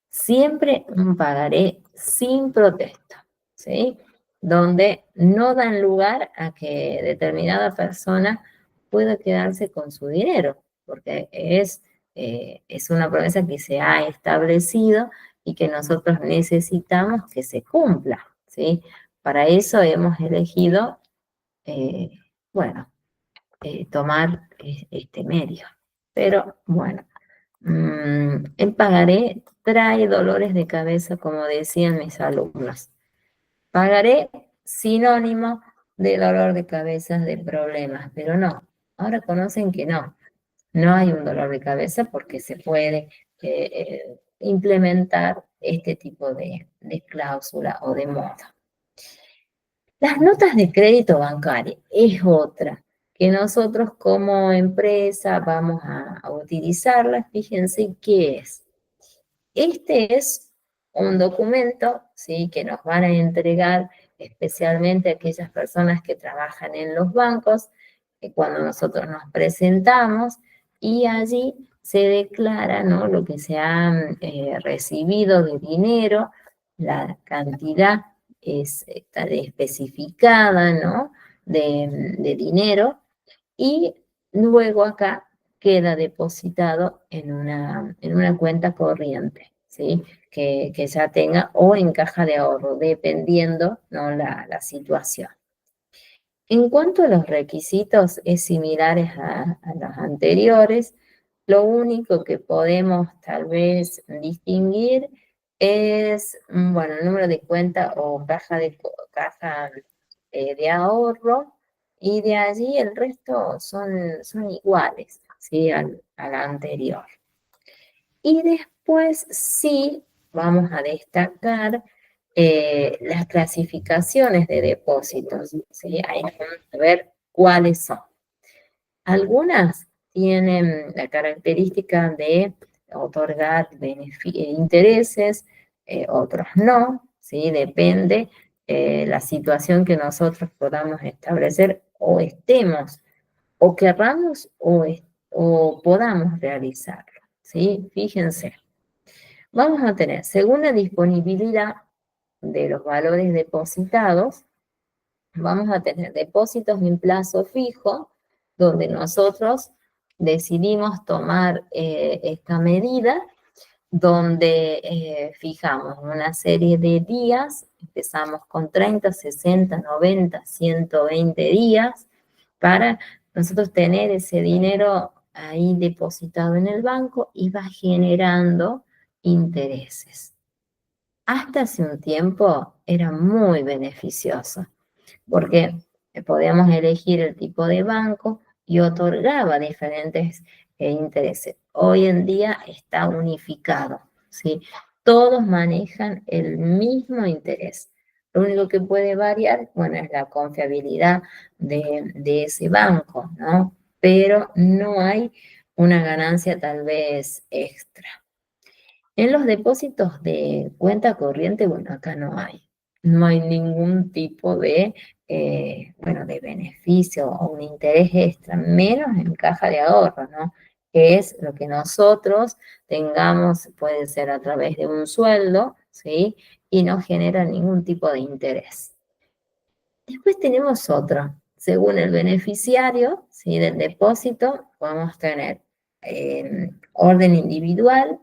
Siempre un pagaré sin protesto, ¿sí? Donde no dan lugar a que determinada persona pueda quedarse con su dinero, porque es una promesa que se ha establecido y que nosotros necesitamos que se cumpla, ¿sí? Para eso hemos elegido, eh, bueno, tomar este medio. Pero bueno, el pagaré trae dolores de cabeza, como decían mis alumnos. Pagaré sinónimo de dolor de cabeza, de problemas, pero no. Ahora conocen que no. No hay un dolor de cabeza porque se puede implementar este tipo de cláusula o de modo. Las notas de crédito bancario es otra que nosotros como empresa vamos a utilizarlas. Fíjense qué es. Este es un documento, ¿sí? Que nos van a entregar especialmente aquellas personas que trabajan en los bancos, cuando nosotros nos presentamos, y allí se declara, ¿no? Lo que se ha recibido de dinero, la cantidad está especificada, ¿no? De dinero, y luego acá queda depositado en una cuenta corriente, ¿sí? Que ya tenga o en caja de ahorro, dependiendo, ¿no? La situación. En cuanto a los requisitos, es similares a los anteriores. Lo único que podemos tal vez distinguir es, bueno, el número de cuenta o caja de ahorro, y de allí el resto son iguales, ¿sí? A la anterior. Y después sí vamos a destacar las clasificaciones de depósitos, ¿sí? Ahí vamos a ver cuáles son. Algunas tienen la característica de otorgar intereses, otros no, ¿sí? Depende la situación que nosotros podamos establecer o estemos, o querramos o podamos realizarlo, ¿sí? Fíjense, vamos a tener, según la disponibilidad de los valores depositados, vamos a tener depósitos en plazo fijo, donde nosotros decidimos tomar esta medida, donde fijamos una serie de días, empezamos con 30, 60, 90, 120 días, para nosotros tener ese dinero ahí depositado en el banco y va generando intereses. Hasta hace un tiempo era muy beneficioso porque podíamos elegir el tipo de banco y otorgaba diferentes intereses. Hoy en día está unificado, ¿sí? Todos manejan el mismo interés. Lo único que puede variar, bueno, es la confiabilidad de ese banco, ¿no? Pero no hay una ganancia tal vez extra. En los depósitos de cuenta corriente, bueno, acá no hay. No hay ningún tipo de, bueno, de beneficio o un interés extra, menos en caja de ahorro, ¿no? Que es lo que nosotros tengamos, puede ser a través de un sueldo, ¿sí? Y no genera ningún tipo de interés. Después tenemos otro. Según el beneficiario, ¿sí? Del depósito, podemos tener orden individual,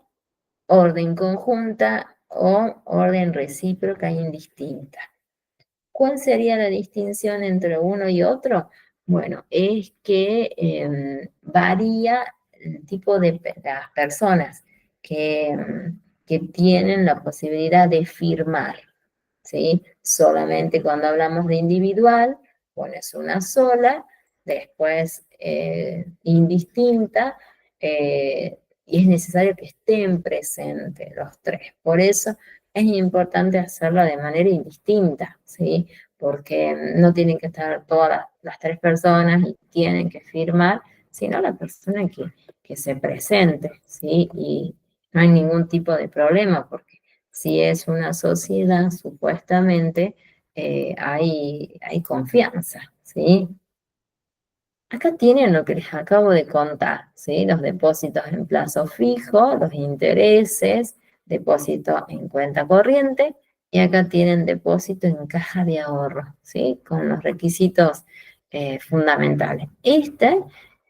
orden conjunta o orden recíproca e indistinta. ¿Cuál sería la distinción entre uno y otro? Bueno, es que varía el tipo de las personas que tienen la posibilidad de firmar, ¿sí? Solamente cuando hablamos de individual, pones una sola, después indistinta, y es necesario que estén presentes los tres. Por eso es importante hacerlo de manera indistinta, ¿sí? Porque no tienen que estar todas las tres personas y tienen que firmar, sino la persona que se presente, ¿sí? Y no hay ningún tipo de problema, porque si es una sociedad, supuestamente hay confianza, ¿sí? Acá tienen lo que les acabo de contar, ¿sí? Los depósitos en plazo fijo, los intereses, depósito en cuenta corriente, y acá tienen depósito en caja de ahorro, ¿sí? Con los requisitos fundamentales.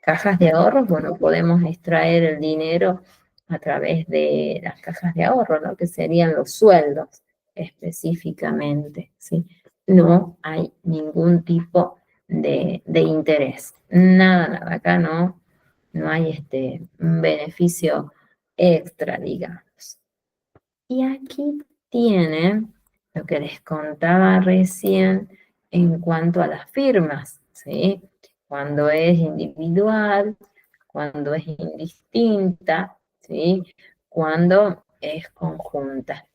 Cajas de ahorro, bueno, podemos extraer el dinero a través de las cajas de ahorro, ¿no? Que serían los sueldos específicamente, ¿sí? No hay ningún tipo de interés. Nada, nada, acá no hay beneficio extra, digamos. Y aquí tienen lo que les contaba recién en cuanto a las firmas, ¿sí? Cuando es individual, cuando es indistinta, ¿sí? Cuando es conjunta.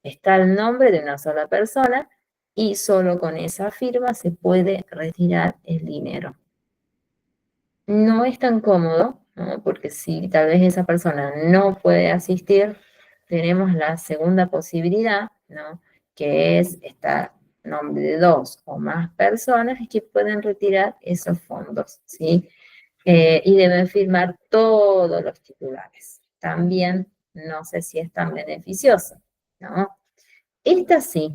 Está el nombre de una sola persona y solo con esa firma se puede retirar el dinero. No es tan cómodo, ¿no? Porque si tal vez esa persona no puede asistir, tenemos la segunda posibilidad, ¿no? Que es estar nombre de dos o más personas que pueden retirar esos fondos, ¿sí? Y deben firmar todos los titulares. También no sé si es tan beneficioso, ¿no? Esta sí,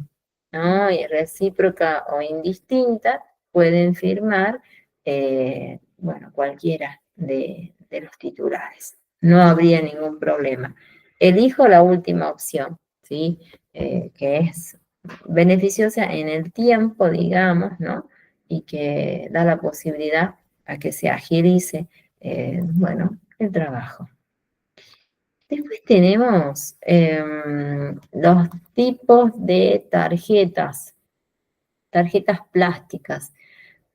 ¿no? Y recíproca o indistinta, pueden firmar, bueno, cualquiera de los titulares. No habría ningún problema. Elijo la última opción, ¿sí? Que es beneficiosa en el tiempo, digamos, ¿no? Y que da la posibilidad a que se agilice, bueno, el trabajo. Después tenemos los tipos de tarjetas plásticas.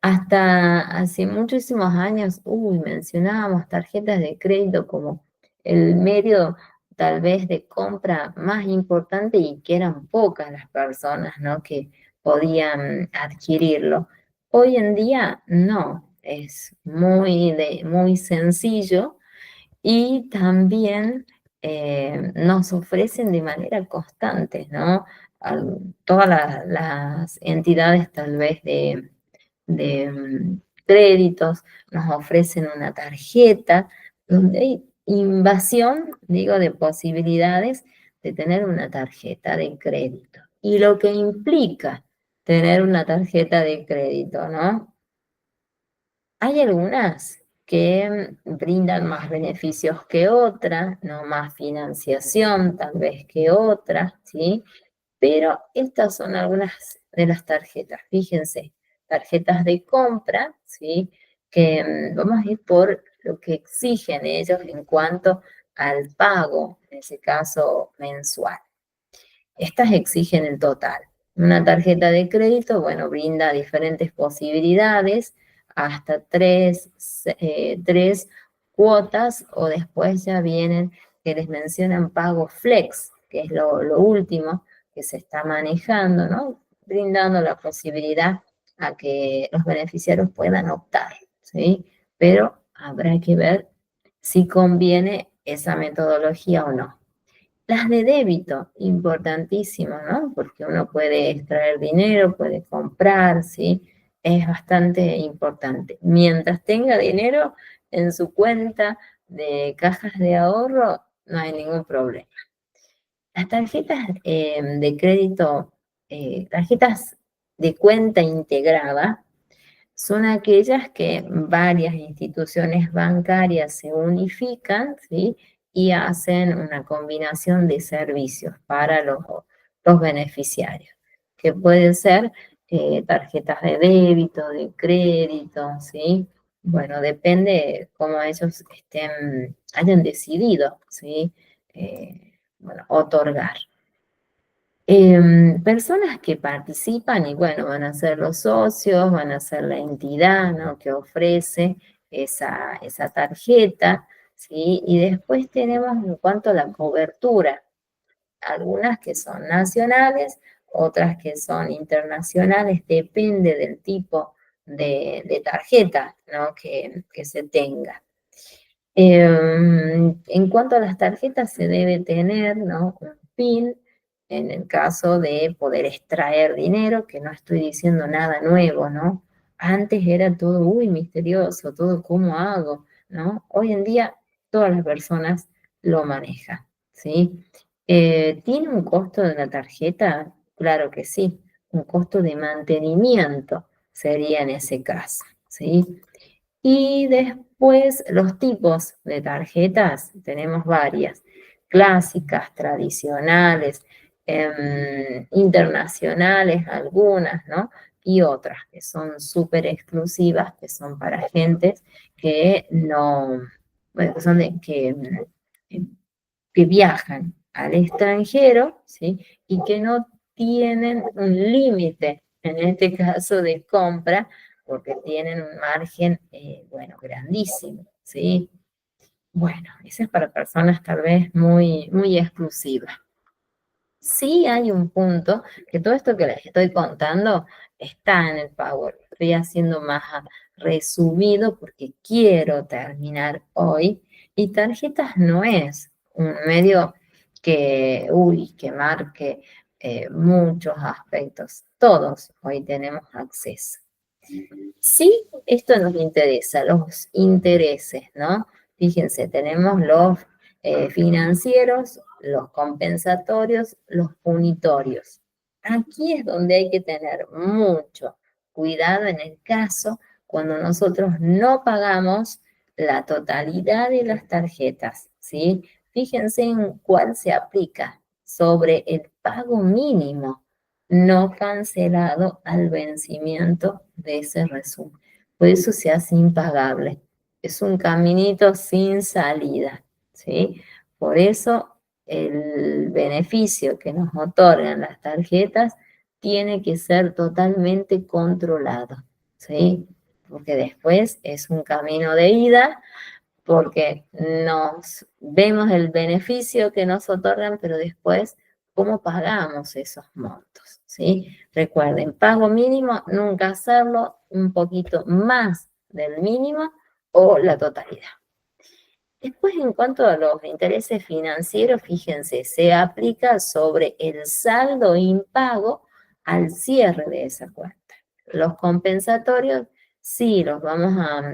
Hasta hace muchísimos años, mencionábamos tarjetas de crédito como el medio tal vez de compra más importante y que eran pocas las personas, ¿no?, que podían adquirirlo. Hoy en día no, es muy sencillo y también nos ofrecen de manera constante, ¿no? Todas las entidades tal vez de créditos nos ofrecen una tarjeta donde hay invasión, digo, de posibilidades de tener una tarjeta de crédito. Y lo que implica tener una tarjeta de crédito, ¿no? Hay algunas que brindan más beneficios que otras, no más financiación tal vez que otras, ¿sí? Pero estas son algunas de las tarjetas. Fíjense, tarjetas de compra, ¿sí? Que vamos a ir por lo que exigen ellos en cuanto al pago, en ese caso mensual. Estas exigen el total. Una tarjeta de crédito, bueno, brinda diferentes posibilidades, hasta tres cuotas, o después ya vienen que les mencionan pago flex, que es lo último que se está manejando, ¿no? Brindando la posibilidad a que los beneficiarios puedan optar, ¿sí? Pero habrá que ver si conviene esa metodología o no. Las de débito, importantísimo, ¿no? Porque uno puede extraer dinero, puede comprar, ¿sí? Es bastante importante. Mientras tenga dinero en su cuenta de cajas de ahorro, no hay ningún problema. Las tarjetas de crédito, tarjetas de cuenta integrada, son aquellas que varias instituciones bancarias se unifican, ¿sí? Y hacen una combinación de servicios para los beneficiarios, que pueden ser tarjetas de débito, de crédito, ¿sí? Bueno, depende cómo ellos hayan decidido, ¿sí? Bueno, otorgar. Personas que participan y bueno, van a ser los socios, van a ser la entidad, ¿no?, que ofrece esa tarjeta, ¿sí? Y después tenemos en cuanto a la cobertura, algunas que son nacionales, otras que son internacionales, depende del tipo de tarjeta, ¿no?, que se tenga. En cuanto a las tarjetas, se debe tener, ¿no?, un PIN en el caso de poder extraer dinero, que no estoy diciendo nada nuevo, ¿no? Antes era todo, misterioso, todo cómo hago, ¿no? Hoy en día todas las personas lo manejan, ¿sí? ¿Tiene un costo de la tarjeta? Claro que sí, un costo de mantenimiento sería en ese caso, ¿sí? Y después los tipos de tarjetas, tenemos varias, clásicas, tradicionales, internacionales algunas, ¿no? Y otras que son súper exclusivas, que son para gentes que no, bueno, que son que viajan al extranjero, ¿sí? Y que no tienen un límite, en este caso de compra, porque tienen un margen, bueno, grandísimo, ¿sí? Bueno, eso es para personas tal vez muy exclusivas. Sí hay un punto, que todo esto que les estoy contando está en el Power. Estoy haciendo más resumido porque quiero terminar hoy. Y tarjetas no es un medio que marque muchos aspectos. Todos hoy tenemos acceso. Sí, esto nos interesa, los intereses, ¿no? Fíjense, tenemos los financieros, los compensatorios, los punitorios. Aquí es donde hay que tener mucho cuidado en el caso cuando nosotros no pagamos la totalidad de las tarjetas, ¿sí? Fíjense en cuál se aplica sobre el pago mínimo no cancelado al vencimiento de ese resumen. Por eso se hace impagable. Es un caminito sin salida, ¿sí? Por eso el beneficio que nos otorgan las tarjetas tiene que ser totalmente controlado, ¿sí? Porque después es un camino de ida, porque nos vemos el beneficio que nos otorgan, pero después, ¿cómo pagamos esos montos? ¿Sí? Recuerden, pago mínimo, nunca hacerlo, un poquito más del mínimo o la totalidad. Después, en cuanto a los intereses financieros, fíjense, se aplica sobre el saldo impago al cierre de esa cuenta. Los compensatorios, sí,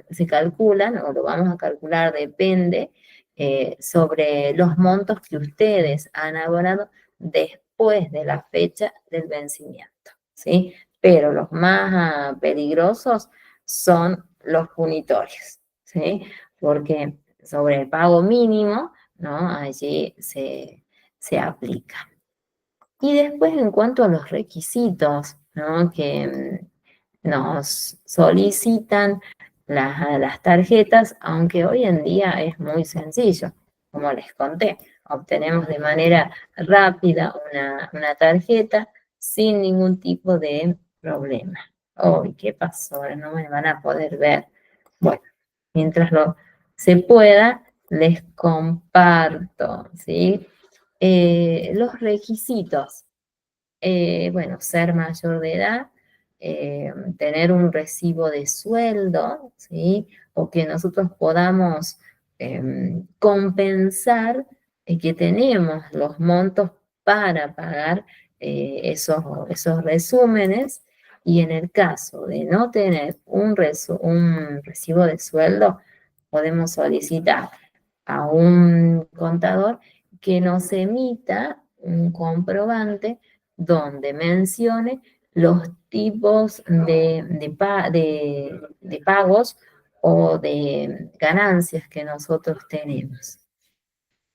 se calculan o lo vamos a calcular, depende, sobre los montos que ustedes han abonado después de la fecha del vencimiento, ¿sí? Pero los más peligrosos son los punitorios, ¿sí? Porque sobre el pago mínimo, ¿no? Allí se aplica. Y después, en cuanto a los requisitos, ¿no? Que nos solicitan las tarjetas, aunque hoy en día es muy sencillo, como les conté, obtenemos de manera rápida una tarjeta sin ningún tipo de problema. Uy, ¿qué pasó? Ahora no me van a poder ver. Bueno, mientras se pueda, les comparto, ¿sí? Los requisitos. Bueno, ser mayor de edad, tener un recibo de sueldo, ¿sí? O que nosotros podamos compensar que tenemos los montos para pagar esos resúmenes. Y en el caso de no tener un recibo de sueldo, podemos solicitar a un contador que nos emita un comprobante donde mencione los tipos de pagos o de ganancias que nosotros tenemos.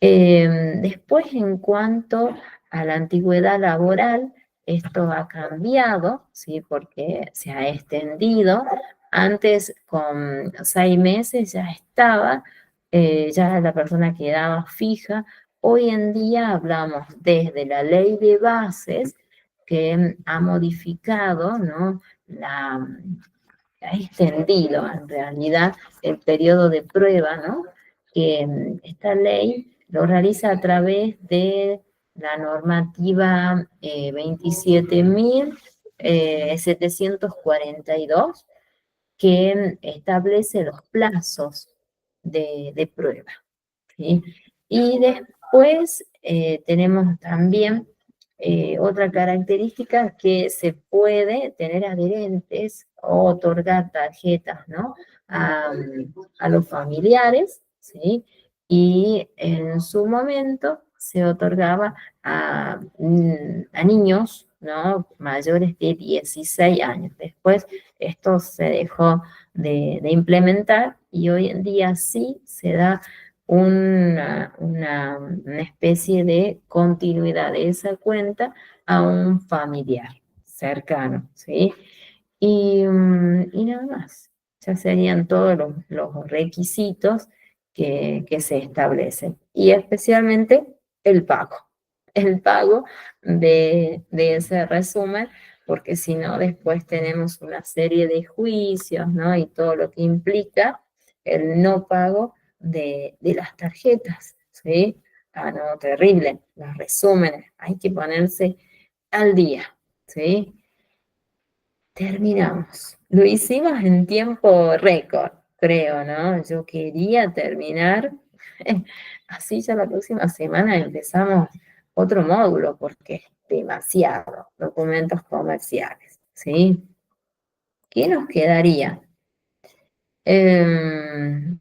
Después, en cuanto a la antigüedad laboral, esto ha cambiado, ¿sí? Porque se ha extendido. Antes, con 6 meses ya estaba, ya la persona quedaba fija. Hoy en día hablamos desde la ley de bases que ha modificado, ¿no? Ha extendido en realidad el periodo de prueba, ¿no? Que esta ley lo realiza a través de la normativa 27.742, que establece los plazos de prueba, ¿sí? Y después tenemos también otra característica, que se puede tener adherentes o otorgar tarjetas, ¿no? A los familiares, ¿sí? Y en su momento se otorgaba a niños, ¿no? Mayores de 16 años. Después esto se dejó de implementar y hoy en día sí se da una especie de continuidad de esa cuenta a un familiar cercano, ¿sí? Y nada más. Ya serían todos los requisitos que se establecen. Y especialmente el pago. El pago de ese resumen, porque si no, después tenemos una serie de juicios, ¿no? Y todo lo que implica el no pago de las tarjetas, ¿sí? Ah, no, terrible, los resúmenes, hay que ponerse al día, ¿sí? Terminamos. Lo hicimos en tiempo récord, creo, ¿no? Yo quería terminar, así ya la próxima semana empezamos otro módulo, porque es demasiado, documentos comerciales, ¿sí? ¿Qué nos quedaría?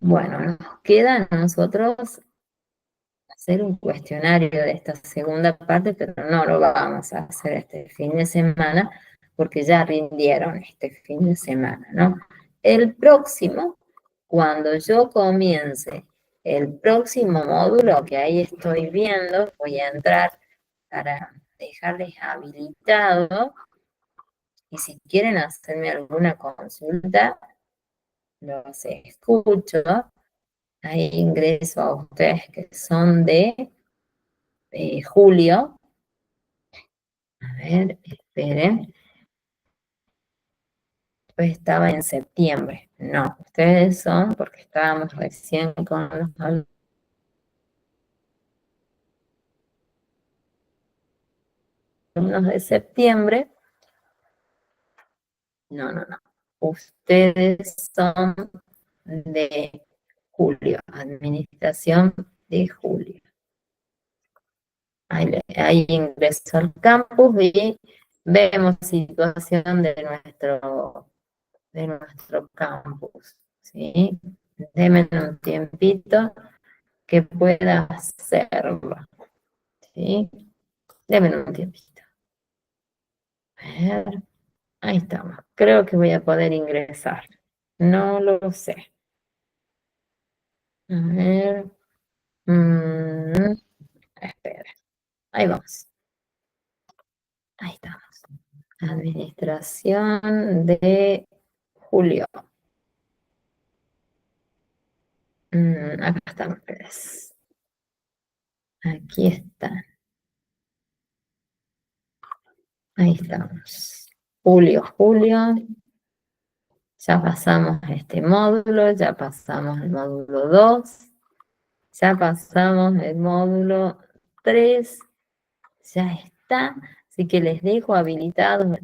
Bueno, nos queda a nosotros hacer un cuestionario de esta segunda parte, pero no lo vamos a hacer este fin de semana porque ya rindieron este fin de semana, ¿no? El próximo, cuando yo comience el próximo módulo, que ahí estoy viendo, voy a entrar para dejarles habilitado, y si quieren hacerme alguna consulta, los escucho. Ahí ingreso a ustedes que son de julio. A ver, esperen. Pues estaba en septiembre. No, ustedes son, porque estábamos recién con los alumnos de septiembre. No, no, no. Ustedes son de julio, administración de julio. Ahí ingreso al campus y vemos situación de nuestro campus, ¿sí? Denme un tiempito que pueda hacerlo, ¿sí? Denme un tiempito. A ver, ahí estamos. Creo que voy a poder ingresar. No lo sé. A ver. Espera. Ahí vamos. Ahí estamos. Administración de julio. Acá están ustedes. Aquí están. Ahí estamos. Julio. Ya pasamos este módulo, ya pasamos el módulo 2, ya pasamos el módulo 3, ya está. Así que les dejo habilitado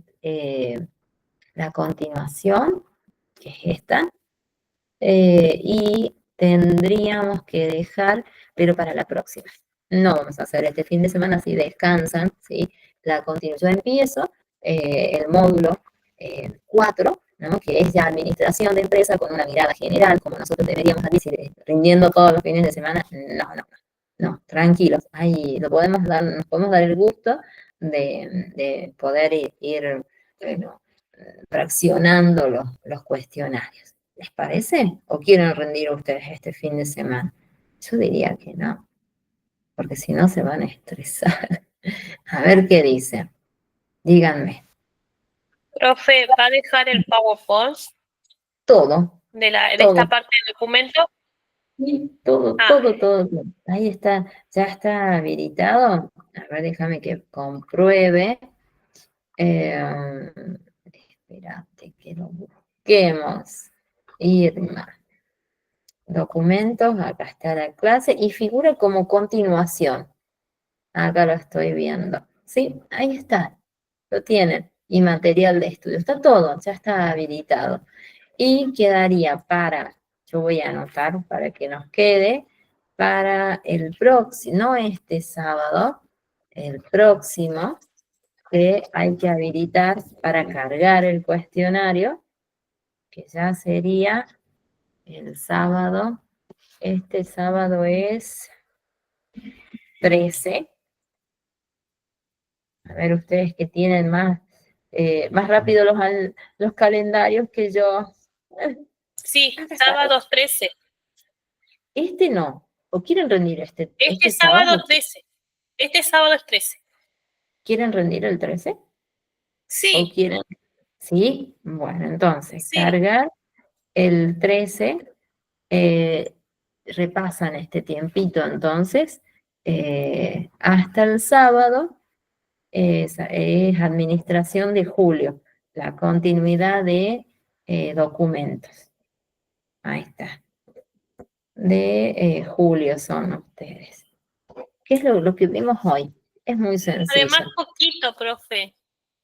la continuación, que es esta. Y tendríamos que dejar, pero para la próxima. No vamos a hacer este fin de semana, si descansan, ¿sí? La continuación. Yo empiezo el módulo 4, ¿no? Que es ya administración de empresa con una mirada general, como nosotros deberíamos decir, rindiendo todos los fines de semana. No, no, no, tranquilos. Ahí nos podemos dar el gusto de poder ir bueno, fraccionando los cuestionarios. ¿Les parece? ¿O quieren rendir ustedes este fin de semana? Yo diría que no, porque si no se van a estresar. A ver qué dice. Díganme. Profe, ¿va a dejar el PowerPoint Todo, de esta todo. parte del documento? Sí, todo, Ah, todo, todo, todo. Ahí está, ya está habilitado. A ver, déjame que compruebe. Eh, espérate que lo busquemos. Irma. Documentos, acá está la clase y figura como continuación. Acá lo estoy viendo. Sí, ahí está. Lo tienen. Y material de estudio. Está todo, ya está habilitado. Y quedaría yo voy a anotar para que nos quede, para el próximo, no este sábado, el próximo, que hay que habilitar para cargar el cuestionario, que ya sería el sábado. Este sábado es 13. A ver, ustedes que tienen más rápido los calendarios que yo. sí, Acá está. sábado 13. Este no. ¿O quieren rendir Este este sábado sábado? 13. Este sábado es 13. ¿Quieren rendir el 13? ¿O Sí, quieren? Sí. Bueno, entonces, sí. cargar el 13. eh, Repasan este tiempito entonces hasta el sábado. Es administración de julio, la continuidad de documentos. Ahí está. De julio son ustedes. ¿Qué es lo que vimos hoy? Es muy Además, sencillo. poquito, profe.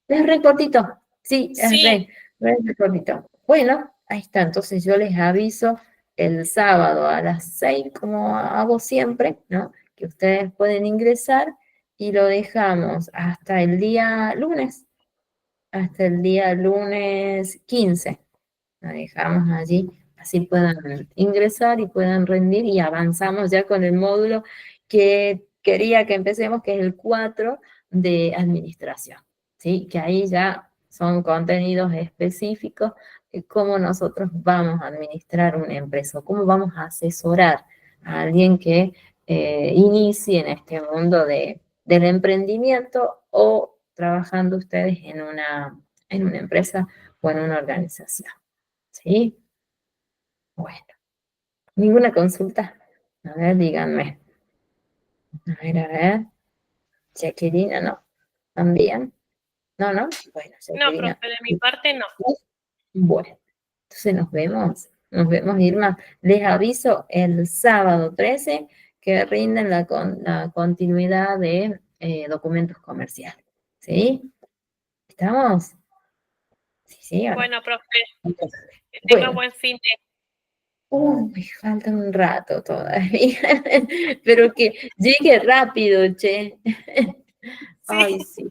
Es re cortito. Sí, es Sí, re cortito. Bueno, ahí está. Entonces yo les aviso el sábado a las 6, como hago siempre, ¿no? Que ustedes pueden ingresar y lo dejamos hasta el día lunes. Hasta el día lunes 15. La dejamos allí, así puedan ingresar y puedan rendir y avanzamos ya con el módulo que quería que empecemos, que es el 4 de administración, ¿sí? Que ahí ya son contenidos específicos de cómo nosotros vamos a administrar una empresa, cómo vamos a asesorar a alguien que inicie en este mundo del emprendimiento o trabajando ustedes en una empresa o en una organización. ¿Sí? Bueno, ¿Ninguna consulta? A ver, díganme. A ver. Jacqueline, no. ¿También? No, no. Bueno, No, Jacqueline. profe, de mi parte no. Bueno, entonces nos vemos. Nos vemos, Irma. Les aviso el sábado 13 que rinden la continuidad de documentos comerciales. ¿Sí? ¿Estamos? Sí, sí, ¿o no? Bueno, profe, que tenga Bueno, buen fin de... me falta un rato todavía, pero que llegue rápido, che. Ay, Sí, sí.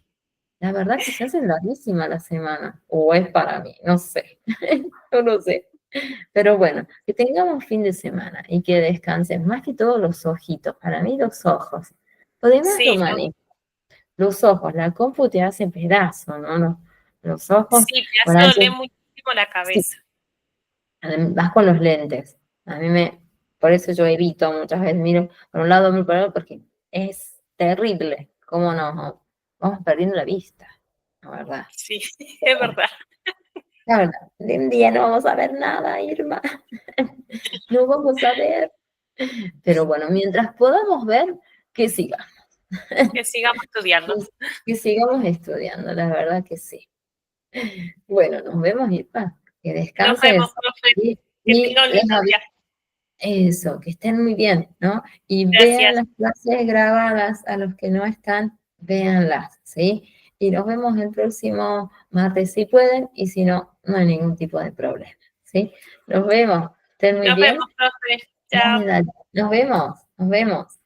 La verdad que se hace larguísima la semana, o es para mí, no sé, yo no sé. Pero bueno, que tengamos fin de semana y que descansen, más que todo los ojitos, para mí los ojos. Lo demás lo sí, manejo. Los ojos, la compu te hace pedazo, ¿no? Los ojos, sí, te por hace ahí, doler muchísimo la sí, cabeza. vas con los lentes. A mí por eso yo evito muchas veces, miro por un lado, miro por el otro, porque es terrible cómo nos vamos perdiendo la vista, la verdad. Sí, es verdad. La verdad, de un día no vamos a ver nada, Irma. No vamos a ver. Pero bueno, mientras podamos ver, que sigamos. Que sigamos estudiando. Que sigamos estudiando, la verdad que sí. Bueno, nos vemos, Irma. Que Nos vemos, descanses. profe. Que Y tenga un lindo día. eso, que estén muy bien, ¿no? Y vean Gracias. las clases grabadas, a los que no están, véanlas, ¿sí? Y nos vemos el próximo martes si pueden, y si no, no hay ningún tipo de problema, ¿sí? Nos vemos, estén muy Nos bien. vemos, profe. Chao. Dale, dale. Nos vemos, nos vemos.